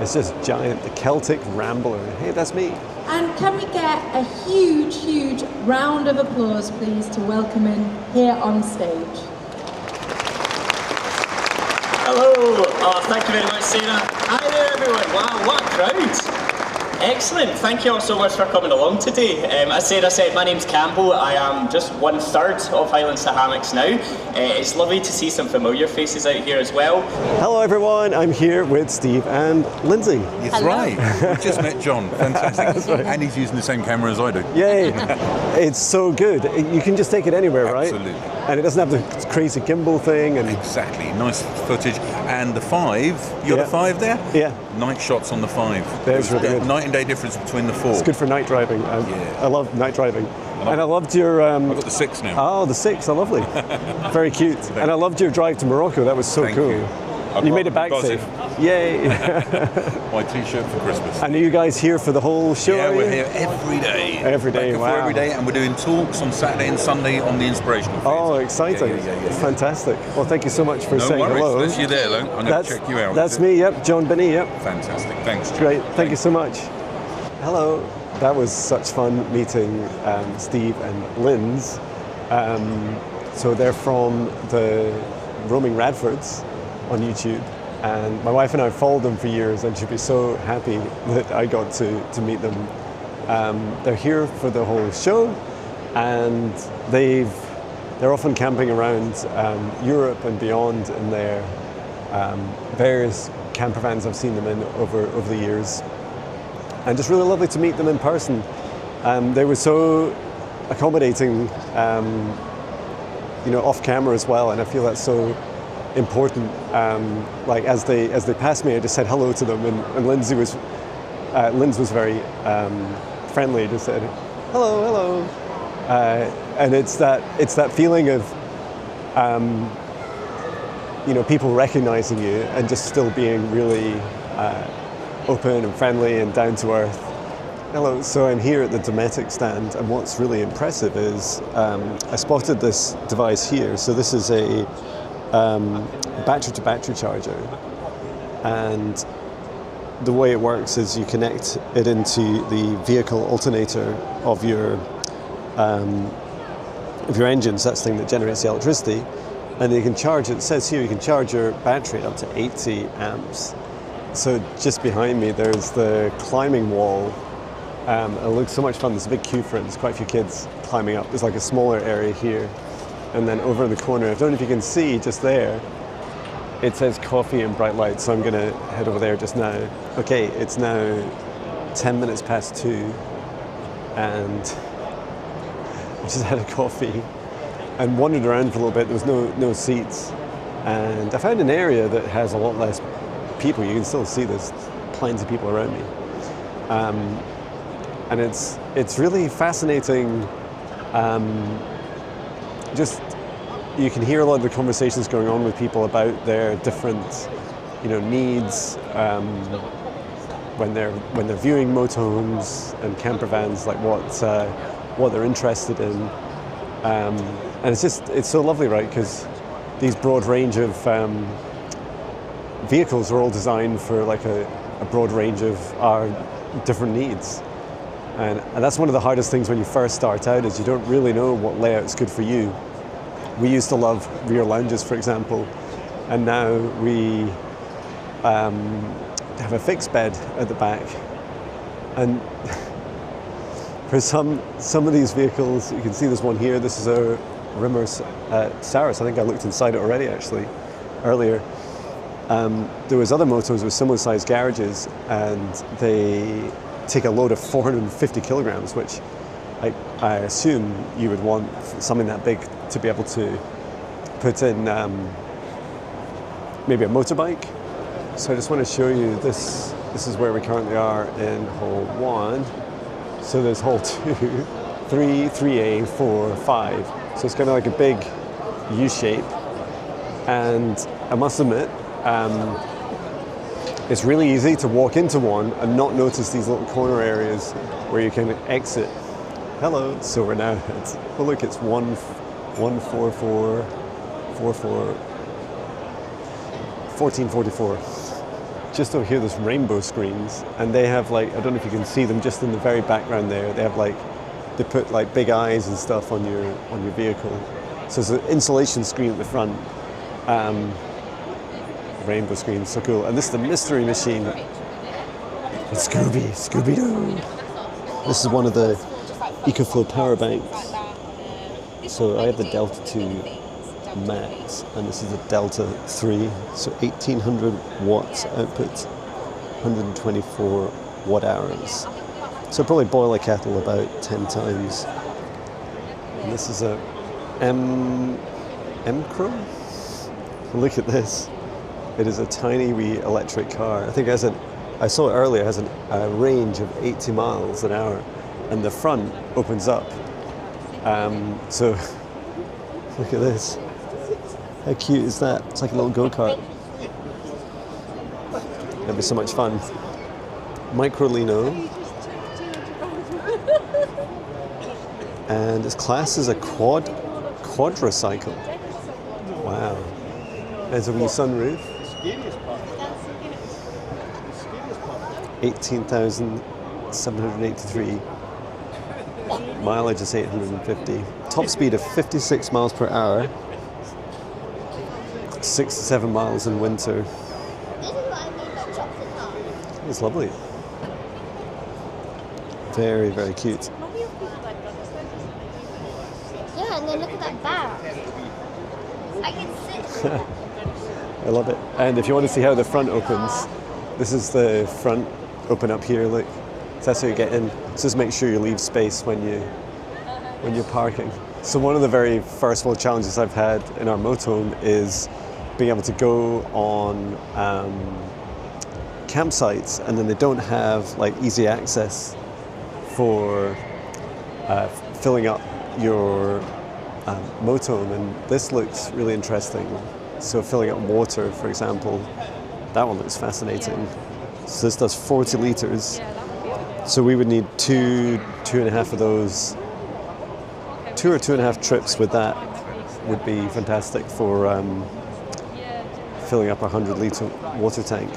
It's just giant. The Celtic Rambler. Hey, that's me. And can we get a huge, huge round of applause, please, to welcome him here on stage. Hello. Oh, thank you very much, Sarah. Hi there, everyone. Wow, what a crowd. Excellent. Thank you all so much for coming along today. As Sarah said, my name's Campbell. I am just 1/3 of Highlands to Hammocks now. It's lovely to see some familiar faces out here as well. Hello everyone, I'm here with Steve and Lyndsey. That's right. We just met John. Fantastic. Right. And he's using the same camera as I do. Yay. It's so good. You can just take it anywhere, right? Absolutely. And it doesn't have the crazy gimbal thing. And exactly. Nice footage. And the 5, you got the 5 there? Yeah. Night shots on the 5. There's really good. Night and day difference between the 4. It's good for night driving. I love night driving. And I loved your... I've got the 6 now. Oh, the 6. Oh, lovely. Very cute. And I loved your drive to Morocco. That was so Thank cool. You made it back safe. Yay. My t-shirt for Christmas. And are you guys here for the whole show? Yeah, we're here every day. Every day, wow. Every day, and we're doing talks on Saturday and Sunday on the inspirational phase. Oh, exciting. Yeah. Fantastic. Well, thank you so much for saying hello. That's you there, Lou. I'm going to check you out. That's me, yep. Jon Binnie, yep. Fantastic. Thanks, John. Great. Thank you so much. Hello. That was such fun meeting Steve and Lynds. So they're from the Roaming Radfords on YouTube. And my wife and I followed them for years, and she'd be so happy that I got to meet them. They're here for the whole show, and they're often camping around Europe and beyond in their various camper vans I've seen them in over the years. And just really lovely to meet them in person. They were so accommodating, off camera as well, and I feel that's so important. Like as they passed me, I just said hello to them, and Lynds was very friendly, just said, hello, hello. And it's that feeling of, people recognizing you and just still being really open and friendly and down to earth. Hello, so I'm here at the Dometic stand, and what's really impressive is I spotted this device here. So this is a battery-to-battery charger, and the way it works is you connect it into the vehicle alternator of your engines. That's the thing that generates the electricity, and you can charge it. It says here you can charge your battery up to 80 amps. So just behind me there's the climbing wall. It looks so much fun. There's a big queue for it. There's quite a few kids climbing up. There's like a smaller area here, and then over in the corner, I don't know if you can see just there, it says coffee and bright lights, so I'm going to head over there just now. Okay, it's now 10 minutes past 2, and I just had a coffee and wandered around for a little bit. There was no seats, and I found an area that has a lot less people. You can still see there's plenty of people around me. And it's really fascinating. Just you can hear a lot of the conversations going on with people about their different, needs when they're viewing motorhomes and camper vans, like what they're interested in, and it's so lovely, right? Because these broad range of vehicles are all designed for like a broad range of our different needs. And that's one of the hardest things when you first start out, is you don't really know what layout's good for you. We used to love rear lounges, for example, and now we have a fixed bed at the back. And for some of these vehicles, you can see this one here. This is a Rimmer Saris. I think I looked inside it already, actually, earlier. There was other motos with similar sized garages, and they take a load of 450 kilograms, which I assume you would want something that big to be able to put in maybe a motorbike. So I just want to show you this. This is where we currently are in hall 1. So there's hall 2, 3, 3A, 4, 5. So it's kind of like a big U shape. And I must admit, it's really easy to walk into one and not notice these little corner areas where you can exit. Hello. So we're now at, oh look, it's 1444. Just over here, there's rainbow screens, and they have like, I don't know if you can see them just in the very background there. They have like, they put like big eyes and stuff on your vehicle. So there's an insulation screen at the front. Rainbow screen, so cool. And this is the mystery machine. It's Scooby-Doo. This is one of the EcoFlow power banks. So I have the Delta 2 Max, and this is the Delta 3. So 1800 watts output, 124 watt hours. So probably boil a kettle about 10 times. And this is a M-Chrome? Look at this. It is a tiny wee electric car. I think I saw it earlier, it has a range of 80 miles an hour, and the front opens up. So look at this. How cute is that? It's like a little go-kart. That'd be so much fun. Microlino. And it's classed as a quadricycle. Wow. There's a wee sunroof. 18,783. Mileage is 850. Top speed of 56 miles per hour. 6 to 7 miles in winter. It's lovely. Very, very cute. Yeah, and then look at that bar. I can sit. I love it. And if you want to see how the front opens, this is the front open up here, look. So that's how you get in. So just make sure you leave space when you're parking. So one of the very first world challenges I've had in our motorhome is being able to go on campsites, and then they don't have like easy access for filling up your motorhome, and this looks really interesting. So filling up water, for example, that one looks fascinating. So this does 40 litres. So we would need two and a half of those. 2 or 2.5 trips with that would be fantastic for filling up a 100-litre water tank.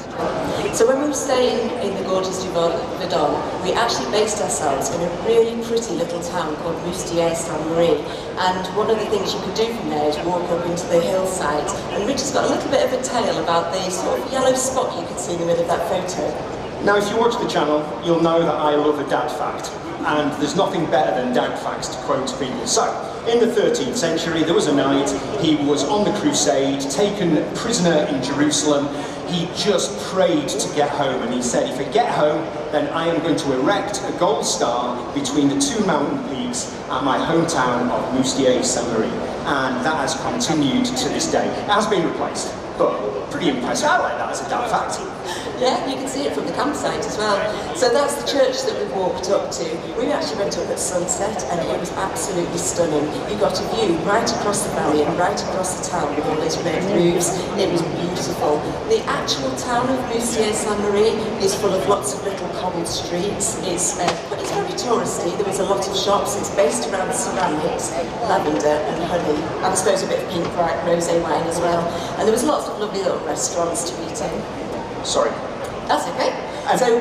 So when we were staying in the gorgeous Verdun, we actually based ourselves in a really pretty little town called Moustier-Saint-Marie. And one of the things you could do from there is walk up into the hillside. And Richard's got a little bit of a tale about the sort of yellow spot you could see in the middle of that photo. Now, if you watch the channel, you'll know that I love a dad fact. And there's nothing better than dad facts to quote people. So, in the 13th century, there was a knight, he was on the crusade, taken prisoner in Jerusalem. He just prayed to get home, and he said, if I get home, then I am going to erect a gold star between the 2 mountain peaks at my hometown of Moustier-Saint-Marie. And that has continued to this day. It has been replaced, but pretty impressive. I like that as a dad fact. Yeah, you can see it from the campsite as well. So that's the church that we walked up to. We actually went up at sunset, and it was absolutely stunning. You got a view right across the valley and right across the town with all those red roofs. It was beautiful. The actual town of Moustier-Saint-Marie is full of lots of little cobbled streets. It's very touristy. There was a lot of shops. It's based around ceramics, lavender and honey, and I suppose a bit of pink rosé wine as well. And there was lots of lovely little restaurants to eat in. Sorry. That's okay. So,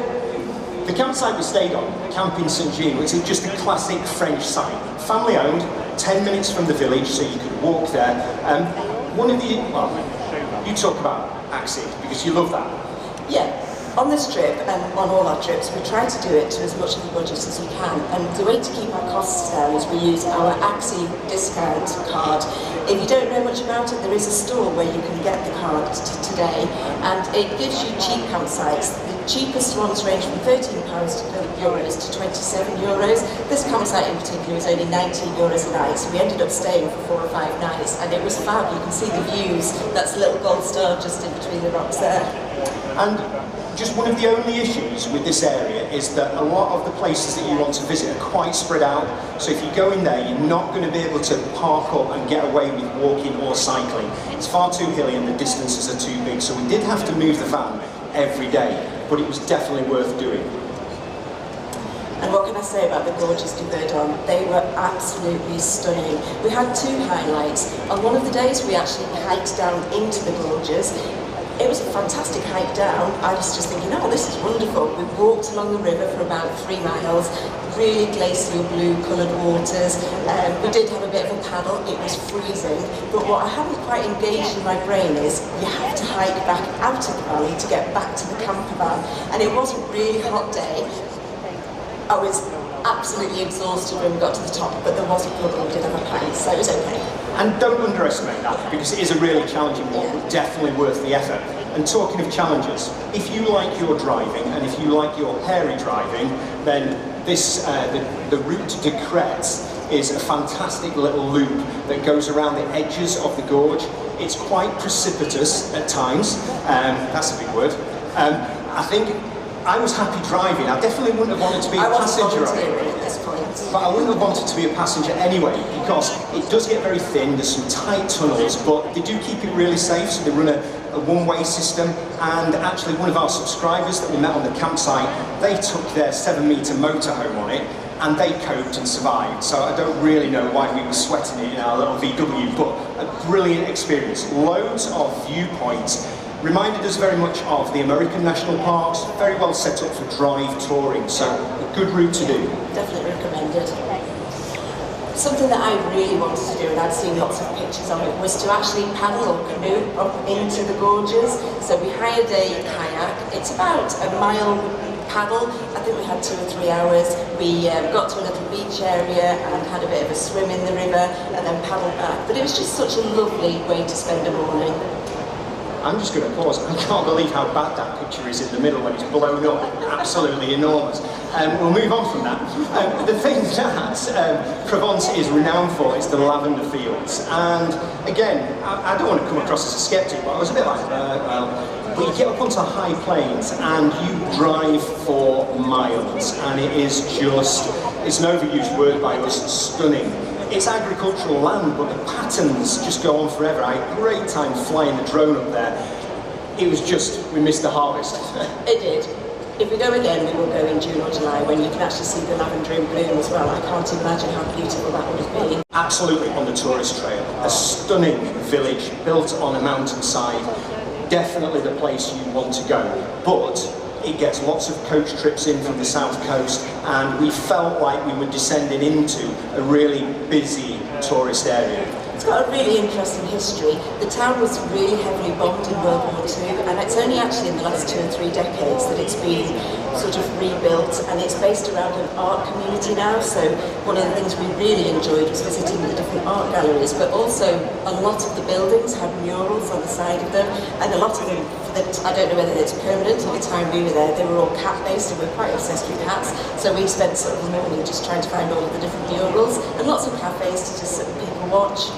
the campsite we stayed on, Camp in Saint-Jean, was just a classic French site. Family owned, 10 minutes from the village, so you could walk there. You talk about Axie, because you love that. Yeah. On this trip, and on all our trips, we try to do it to as much of the budget as we can. And the way to keep our costs down is we use our Axie discount card. If you don't know much about it, there is a store where you can get the card today, and it gives you cheap campsites. The cheapest ones range from €13 to €27. This campsite in particular was only €19 a night, so we ended up staying for 4 or 5 nights, and it was fab. You can see the views. That's a little gold star just in between the rocks there. And just one of the only issues with this area is that a lot of the places that you want to visit are quite spread out. So if you go in there, you're not going to be able to park up and get away with walking or cycling. It's far too hilly and the distances are too big. So we did have to move the van every day, but it was definitely worth doing. And what can I say about the gorgeous du Verdun? They were absolutely stunning. We had 2 highlights. On one of the days, we actually hiked down into the gorges. It was a fantastic hike down. I was just thinking, oh, this is wonderful. We walked along the river for about 3 miles, really glacial blue coloured waters. We did have a bit of a paddle, it was freezing. But what I haven't quite engaged in my brain is you have to hike back out of the valley to get back to the camper van. And it was a really hot day. I was absolutely exhausted when we got to the top, but there was a problem, we did have a pint, so it was okay. And don't underestimate that, because it is a really challenging one, but definitely worth the effort. And talking of challenges, if you like your driving, and if you like your hairy driving, then this, the Route de Crête is a fantastic little loop that goes around the edges of the gorge. It's quite precipitous at times, that's a big word. I think I was happy driving. I definitely wouldn't have wanted to be a passenger on it. At this point. But I wouldn't have wanted to be a passenger anyway, because it does get very thin, there's some tight tunnels, but they do keep it really safe, so they run a one-way system. And actually one of our subscribers that we met on the campsite, they took their 7-metre motorhome on it, and they coped and survived. So I don't really know why we were sweating it in our little VW, but a brilliant experience. Loads of viewpoints. Reminded us very much of the American national parks, very well set up for drive touring, so a good route to do. Definitely recommended. Something that I really wanted to do, and I'd seen lots of pictures of it, was to actually paddle or canoe up into the gorges. So we hired a kayak. It's about a mile paddle. I think we had 2 or 3 hours. We got to a little beach area and had a bit of a swim in the river and then paddled back. But it was just such a lovely way to spend a morning. I'm just going to pause. I can't believe how bad that picture is in the middle when it's blown up. Absolutely enormous. We'll move on from that. The thing that Provence is renowned for is the lavender fields. And again, I don't want to come across as a skeptic, but I was a bit like, well, But you get up onto the high plains and you drive for miles, and it is just, it's an overused word by us, stunning. It's agricultural land, but the patterns just go on forever. I had a great time flying the drone up there. It was just, we missed the harvest. It did. If we go again, we will go in June or July when you can actually see the lavender in bloom as well. I can't imagine how beautiful that would have been. Absolutely on the tourist trail. A stunning village built on a mountainside. Definitely the place you want to go. But it gets lots of coach trips in from the south coast, and we felt like we were descending into a really busy tourist area. It's got a really interesting history. The town was really heavily bombed in World War II, and it's only actually in the last 2 or 3 decades that it's been sort of rebuilt, and it's based around an art community now. So one of the things we really enjoyed was visiting the different art galleries, but also a lot of the buildings had murals on the side of them, and a lot of them, I don't know whether it's permanent. At the time we were there, they were all cat-based, and we're quite obsessed with cats. So we spent sort of the morning just trying to find all of the different murals, and lots of cafes to just sit and people watch.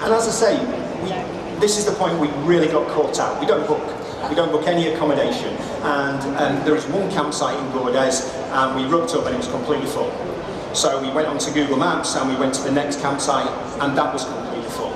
And as I say, this is the point we really got caught out. We don't book. We don't book any accommodation. And there was one campsite in Gordes, and we rocked up and it was completely full. So we went onto Google Maps and we went to the next campsite, and that was completely full.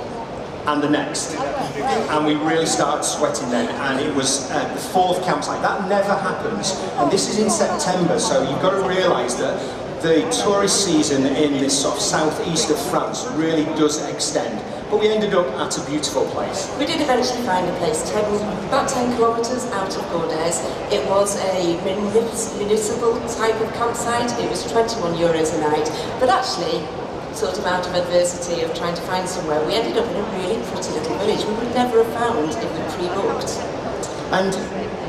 And the next. And we really started sweating then, and it was the 4th campsite. That never happens. And this is in September, so you've got to realise that the tourist season in this sort of southeast of France really does extend. But we ended up at a beautiful place. We did eventually find a place about 10 kilometres out of Gordes. It was a municipal type of campsite. It was €21 a night, but actually, sort of out of adversity of trying to find somewhere, we ended up in a really pretty little village we would never have found if we pre-booked. And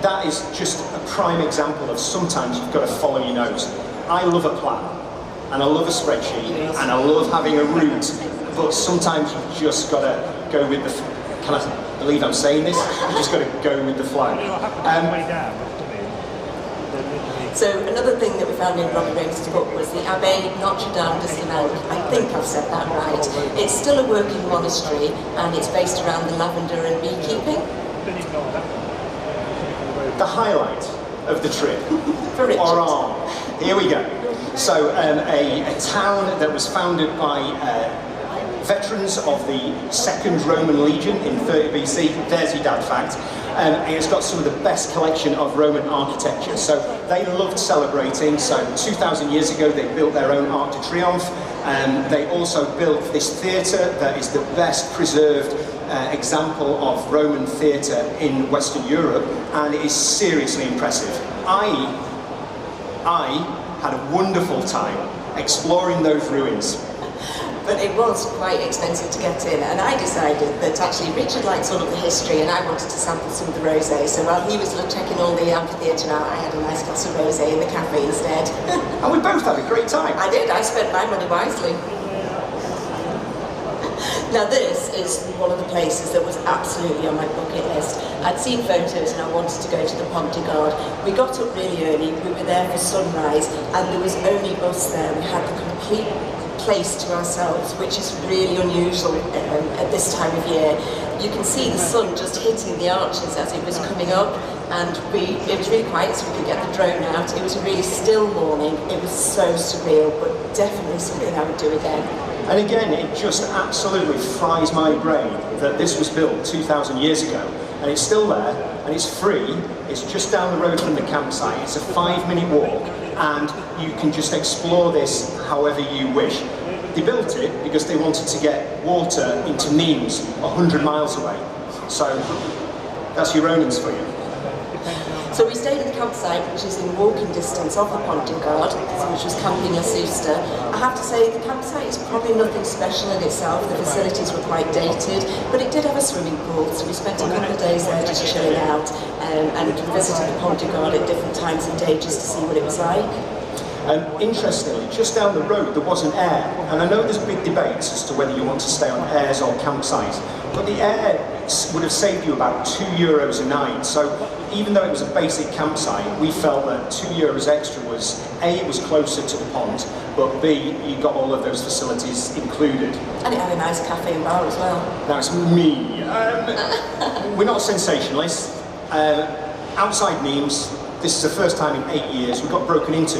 that is just a prime example of sometimes you've got to follow your nose. I love a plan, and I love a spreadsheet, and I love having a route, but sometimes you've just got to go with the, can I believe I'm saying this? You've just got to go with the flow. So another thing that we found in Robbie Ramsey's book was the Abbaye Notre Dame de Simac. I think I've said that right. It's still a working monastery, and it's based around the lavender and beekeeping. The highlight of the trip, Oran. Here we go. So a town that was founded by veterans of the 2nd Roman Legion in 30 BC. There's your dad fact. It's got some of the best collection of Roman architecture. So they loved celebrating. So 2,000 years ago, they built their own Arc de Triomphe. They also built this theatre that is the best preserved example of Roman theatre in Western Europe, and it is seriously impressive. I had a wonderful time exploring those ruins. But it was quite expensive to get in, and I decided that actually Richard liked all of the history and I wanted to sample some of the rosé. So while he was checking all the amphitheatre out, I had a nice glass of rosé in the cafe instead. And we both had a great time. I did, I spent my money wisely. Now this is one of the places that was absolutely on my bucket list. I'd seen photos and I wanted to go to the Pont de Garde. We got up really early, we were there for sunrise, and there was only us there. We had the complete place to ourselves, which is really unusual at this time of year. You can see the sun just hitting the arches as it was coming up, and it was really quiet so we could get the drone out. It was a really still morning. It was so surreal, but definitely something I would do again. And again, it just absolutely fries my brain that this was built 2,000 years ago, and it's still there, and it's free. It's just down the road from the campsite. It's a 5-minute walk, and you can just explore this however you wish. They built it because they wanted to get water into Nimes, 100 miles away. So that's your Ronins for you. So we stayed at the campsite, which is in walking distance of the Pont de Garde, which was Camping La Sousta. I have to say the campsite is probably nothing special in itself. The facilities were quite dated, but it did have a swimming pool, so we spent a couple of days there just chilling out and visited the Pont de Garde at different times of day just to see what it was like. Interestingly, just down the road there was an Air, and I know there's big debates as to whether you want to stay on Airs or campsites, but the Air would have saved you about €2 a night. So even though it was a basic campsite, we felt that €2 extra was, A, it was closer to the pond, but B, you got all of those facilities included. And it had a nice cafe and bar as well. That's me. We're not sensationalists. Outside Nîmes, this is the first time in 8 years we got broken into.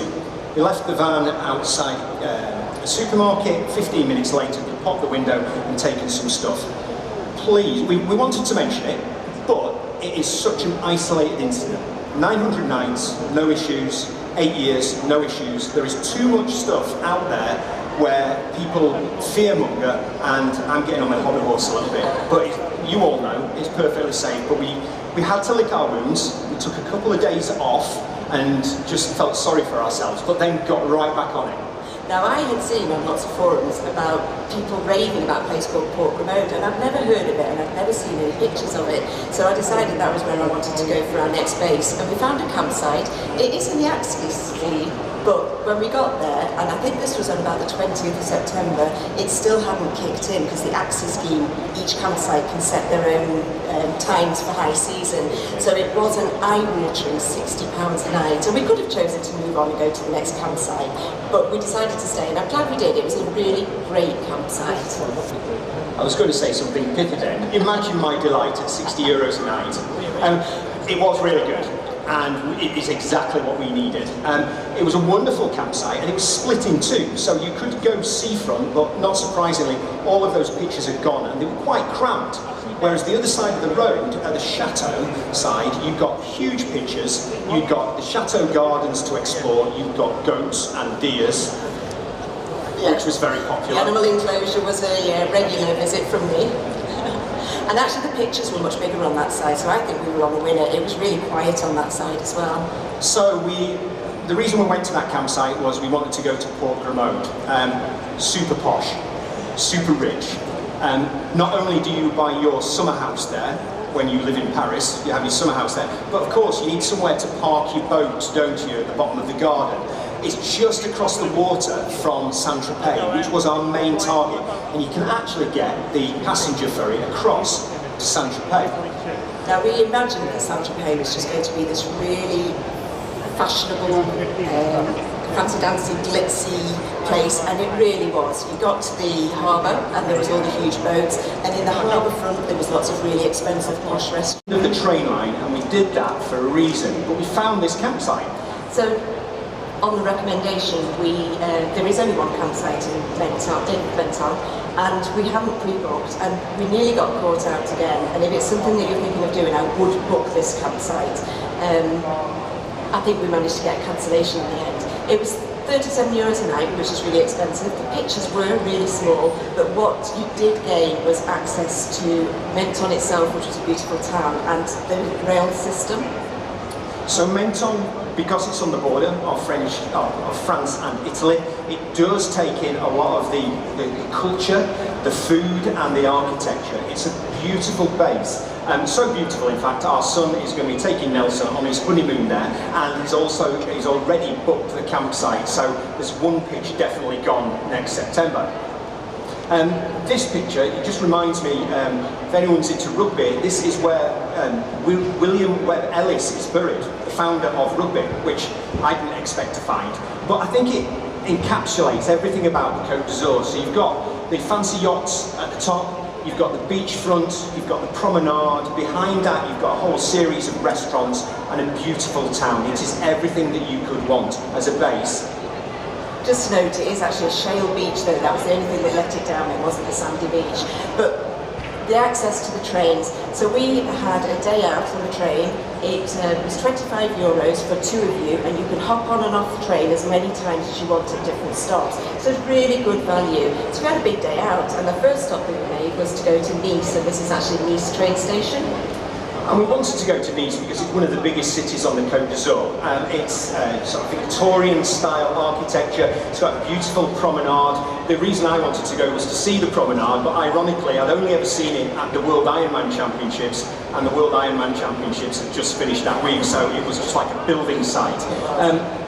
We left the van outside a supermarket, 15 minutes later we popped the window and taken some stuff. Please, we wanted to mention it, but it is such an isolated incident. 900 nights, no issues, 8 years, no issues. There is too much stuff out there where people fearmonger, and I'm getting on my hobby horse a little bit, but you all know it's perfectly safe, but we had to lick our wounds. We took a couple of days off and just felt sorry for ourselves, but then got right back on it. Now, I had seen on lots of forums about people raving about a place called Port Gramode, and I'd never heard of it and I'd never seen any pictures of it, so I decided that was where I wanted to go for our next base, and we found a campsite. It is in the Axis scheme, but when we got there, and I think this was on about the 20th of September, it still hadn't kicked in because the Axis scheme, each campsite can set their own times for high season. So it was an eye-watering £60 a night, and we could have chosen to move on and go to the next campsite, but we decided to stay, and I'm glad we did. It was a really great campsite. I was going to say something pithy then. Imagine my delight at €60 a night. It was really good, and it is exactly what we needed. It was a wonderful campsite, and it was split in two, so you could go seafront, but not surprisingly, all of those pictures are gone, and they were quite cramped. Whereas the other side of the road, at the chateau side, you've got huge pictures, you've got the chateau gardens to explore, you've got goats and deers, which was very popular. The animal enclosure was a regular visit from me. And actually the pictures were much bigger on that side, so I think we were on the winner. It was really quiet on that side as well. So the reason we went to that campsite was we wanted to go to Port Gramode. Super posh, super rich. Not only do you buy your summer house there, when you live in Paris, you have your summer house there, but of course you need somewhere to park your boat, don't you, at the bottom of the garden. It's just across the water from Saint-Tropez, which was our main target, and you can actually get the passenger ferry across to Saint-Tropez. Now we imagined that Saint-Tropez was just going to be this really fashionable, fancy dancing, glitzy place, and it really was. You got to the harbour and there was all the huge boats, and in the harbour front there was lots of really expensive posh restaurants. The train line, and we did that for a reason, but we found this campsite. So on the recommendation, there is only one campsite in Menton, and we haven't pre-booked, and we nearly got caught out again, and if it's something that you're thinking of doing, I would book this campsite. I think we managed to get a cancellation in the end. It was €37 a night, which is really expensive. The pictures were really small, but what you did gain was access to Menton itself, which was a beautiful town, and the rail system. So Menton, because it's on the border of France and Italy, it does take in a lot of the culture, the food and the architecture. It's a beautiful base. So beautiful, in fact, our son is going to be taking Nelson on his honeymoon there, and he's already booked the campsite, so there's one pitch definitely gone next September. This picture, it just reminds me, if anyone's into rugby, this is where William Webb Ellis is buried, the founder of rugby, which I didn't expect to find. But I think it encapsulates everything about the Côte d'Azur. So you've got the fancy yachts at the top, you've got the beachfront, you've got the promenade, behind that you've got a whole series of restaurants and a beautiful town. It is everything that you could want as a base. Just to note, it is actually a shale beach though, that was the only thing that let it down, it wasn't a sandy beach. But the access to the trains, so we had a day out on the train. It was €25 for two of you, and you could hop on and off the train as many times as you want at different stops. So it's really good value. So we had a big day out, and the first stop that we made was to go to Nice, and this is actually Nice train station. And we wanted to go to Nice because it's one of the biggest cities on the Côte d'Azur. It's sort of Victorian style architecture, it's got a beautiful promenade. The reason I wanted to go was to see the promenade, but ironically I'd only ever seen it at the World Ironman Championships, and the World Ironman Championships had just finished that week, so it was just like a building site.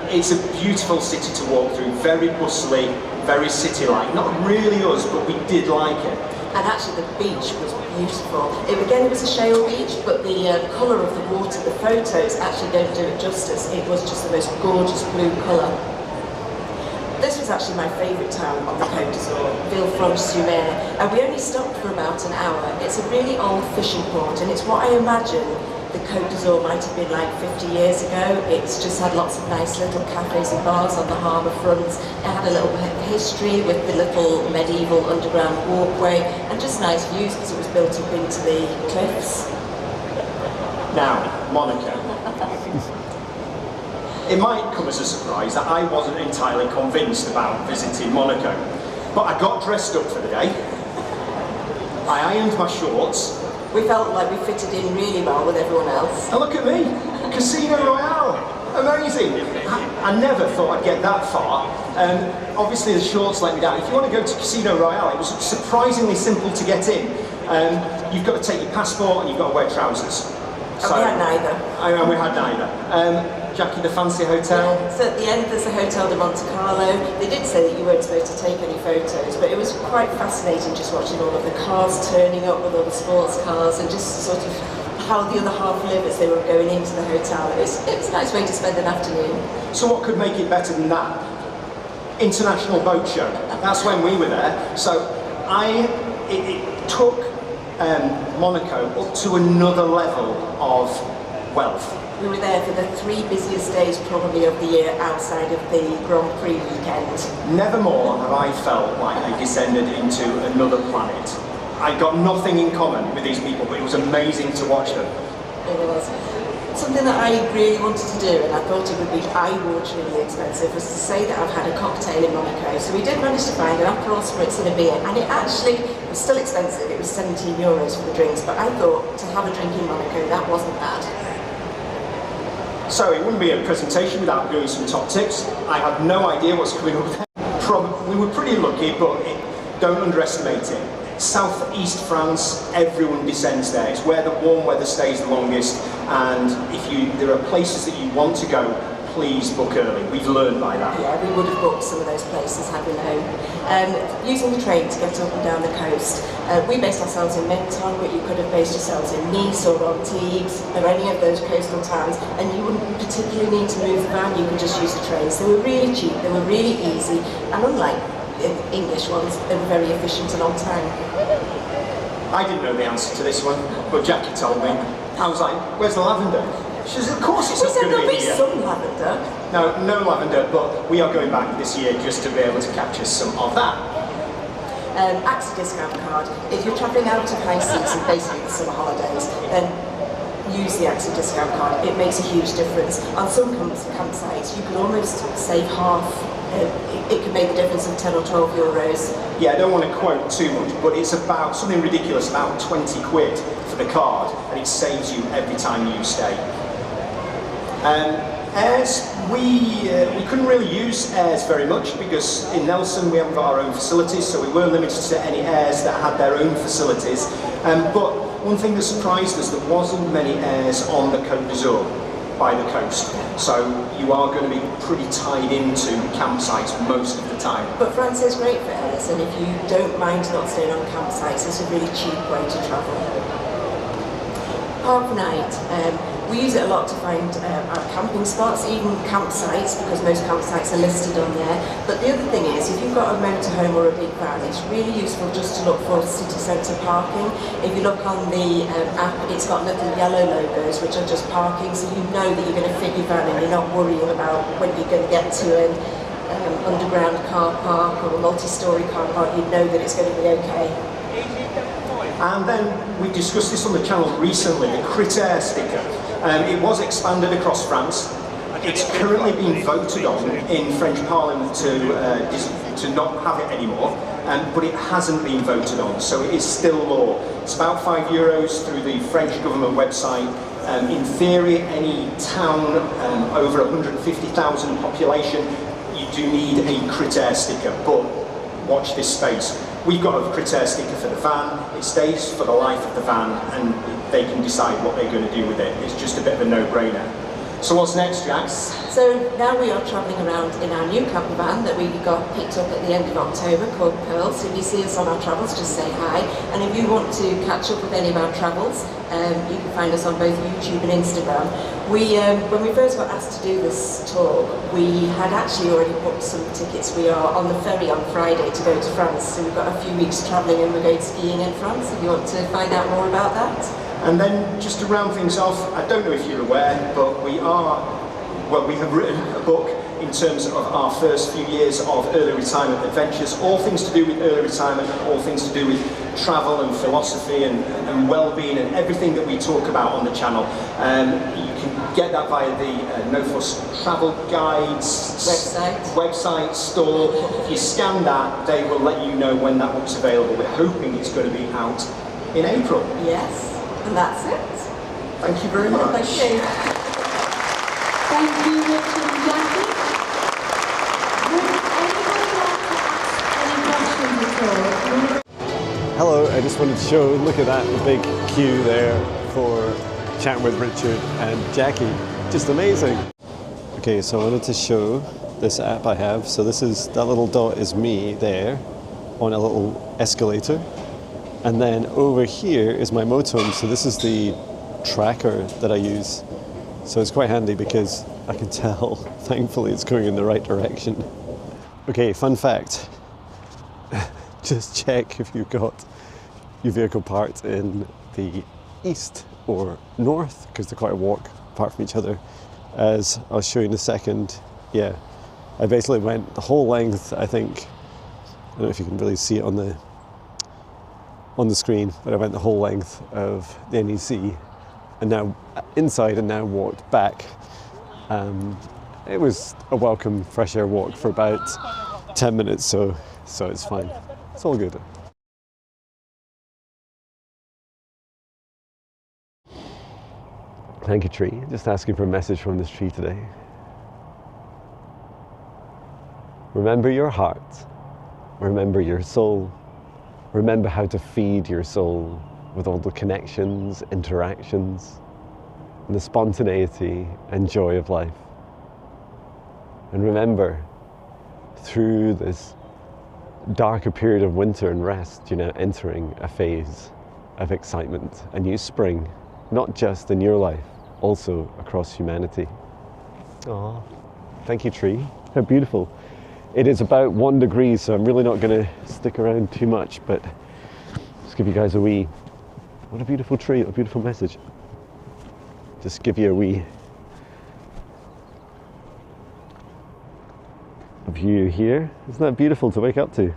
It's a beautiful city to walk through, very bustly, very city-like. Not really us, but we did like it. And actually the beach was beautiful. Again, it was a shale beach, but the colour of the water, the photos actually don't do it justice. It was just the most gorgeous blue colour. This was actually my favourite town on the Côte d'Azur, Villefranche-sur-Mer, and we only stopped for about an hour. It's a really old fishing port, and it's what I imagine the Côte d'Azur might have been like 50 years ago. It's just had lots of nice little cafes and bars on the harbour front. It had a little bit of history with the little medieval underground walkway and just nice views because it was built up into the cliffs. Now, Monaco. It might come as a surprise that I wasn't entirely convinced about visiting Monaco, but I got dressed up for the day. I ironed my shorts. We felt like we fitted in really well with everyone else. And look at me, Casino Royale, amazing. I never thought I'd get that far. Obviously the shorts let me down. If you want to go to Casino Royale, it was surprisingly simple to get in. You've got to take your passport and you've got to wear trousers. And we had neither. And we had neither. Jackie, the fancy hotel? Yeah. So at the end there's a Hotel de Monte Carlo. They did say that you weren't supposed to take any photos, but it was quite fascinating just watching all of the cars turning up with all the sports cars and just sort of how the other half live as they were going into the hotel. It was a nice way to spend an afternoon. So what could make it better than that? International Boat Show. That's when we were there. So it took Monaco up to another level of wealth. We were there for the 3 busiest days probably of the year outside of the Grand Prix weekend. Never more have I felt like I descended into another planet. I got nothing in common with these people, but it was amazing to watch them. It was. Something that I really wanted to do, and I thought it would be eye-wateringly expensive, was to say that I've had a cocktail in Monaco. So we did manage to find an Aperol Spritz and a beer, and it actually was still expensive. It was €17 for the drinks, but I thought to have a drink in Monaco, that wasn't bad. So it wouldn't be a presentation without doing some top tips. I had no idea what's coming up there. We were pretty lucky, but don't underestimate it. Southeast France, everyone descends there. It's where the warm weather stays the longest, and if there are places that you want to go, please book early. We've learned by that. Yeah, we would have booked some of those places had we known. Using the train to get up and down the coast. We based ourselves in Menton, but you could have based yourselves in Nice or Antibes or any of those coastal towns, and you wouldn't particularly need to move the van, you could just use the trains. They were really cheap, they were really easy, and unlike English ones, they were very efficient and on time. I didn't know the answer to this one, but Jackie told me. I was like, where's the lavender? She says, of course it's not going to be here. Some lavender. No lavender, but we are going back this year just to be able to capture some of that. AXA discount card. If you're travelling out of high season, basically the summer holidays, then use the AXA discount card. It makes a huge difference. On some campsites, you can almost save half. It can make the difference of 10 or 12 euros. Yeah, I don't want to quote too much, but it's about something ridiculous, about 20 quid for the card, and it saves you every time you stay. Airs, we couldn't really use Airs very much because in Nelson we haven't got our own facilities, so we were limited to any Airs that had their own facilities. But one thing that surprised us, there wasn't many Airs on the Côte d'Azur by the coast, so you are going to be pretty tied into campsites most of the time. But France is great for Airs, and if you don't mind not staying on campsites, it's a really cheap way to travel. Park night. We use it a lot to find our camping spots, even campsites, because most campsites are listed on there. But the other thing is, if you've got a motorhome or a big van, it's really useful just to look for city centre parking. If you look on the app, it's got little yellow logos, which are just parking, so you know that you're going to fit your van and you're not worrying about when you're going to get to an underground car park or a multi-storey car park. You know that it's going to be okay. And then we discussed this on the channel recently, the Critère sticker. It was expanded across France. It's currently being voted on in French Parliament to not have it anymore, but it hasn't been voted on, so it is still law. It's about €5 through the French government website. In theory, any town over 150,000 population, you do need a Critère sticker, but watch this space. We've got a Critère sticker for the van, it stays for the life of the van, and they can decide what they're going to do with it. It's just a bit of a no-brainer. So what's next, Jax? So now we are travelling around in our new camper van that we got picked up at the end of October called Pearl. So if you see us on our travels, just say hi. And if you want to catch up with any of our travels, you can find us on both YouTube and Instagram. When we first got asked to do this tour, we had actually already booked some tickets. We are on the ferry on Friday to go to France. So we've got a few weeks travelling and we're going skiing in France. If you want to find out more about that. And then just to round things off, I don't know if you're aware, but we have written a book in terms of our first few years of early retirement adventures, all things to do with early retirement and all things to do with travel and philosophy and well-being and everything that we talk about on the channel. You can get that via the No Fuss Travel Guides website store. If you scan that, they will let you know when that book's available. We're hoping it's going to be out in April. Yes, and that's it. Thank you very much. Thank you. Thank you, Richard and Jackie. Would anybody like to ask any questions at all? Hello, I just wanted to show, look at that, the big queue there for chatting with Richard and Jackie. Just amazing. Okay, so I wanted to show this app I have. So this is, that little dot is me there on a little escalator. And then over here is my Motorhome. So this is the tracker that I use. So it's quite handy because I can tell, thankfully, it's going in the right direction. Okay, fun fact. Just check if you've got your vehicle parked in the east or north, because they're quite a walk apart from each other. As I'll show you in a second, yeah, I basically went the whole length, I think, I don't know if you can really see it on the screen, but I went the whole length of the NEC and now inside and now walked back. It was a welcome fresh air walk for about 10 minutes, so it's fine. It's all good. Thank you, tree. Just asking for a message from this tree today. Remember your heart. Remember your soul. Remember how to feed your soul with all the connections, interactions, and the spontaneity and joy of life. And remember, through this darker period of winter and rest, you're now entering a phase of excitement, a new spring, not just in your life, also across humanity. Aww, thank you, tree. How beautiful. It is about 1 degree, so I'm really not going to stick around too much, but just give you guys a wee, what a beautiful tree, what a beautiful message. Just give you a wee view here. Isn't that beautiful to wake up to?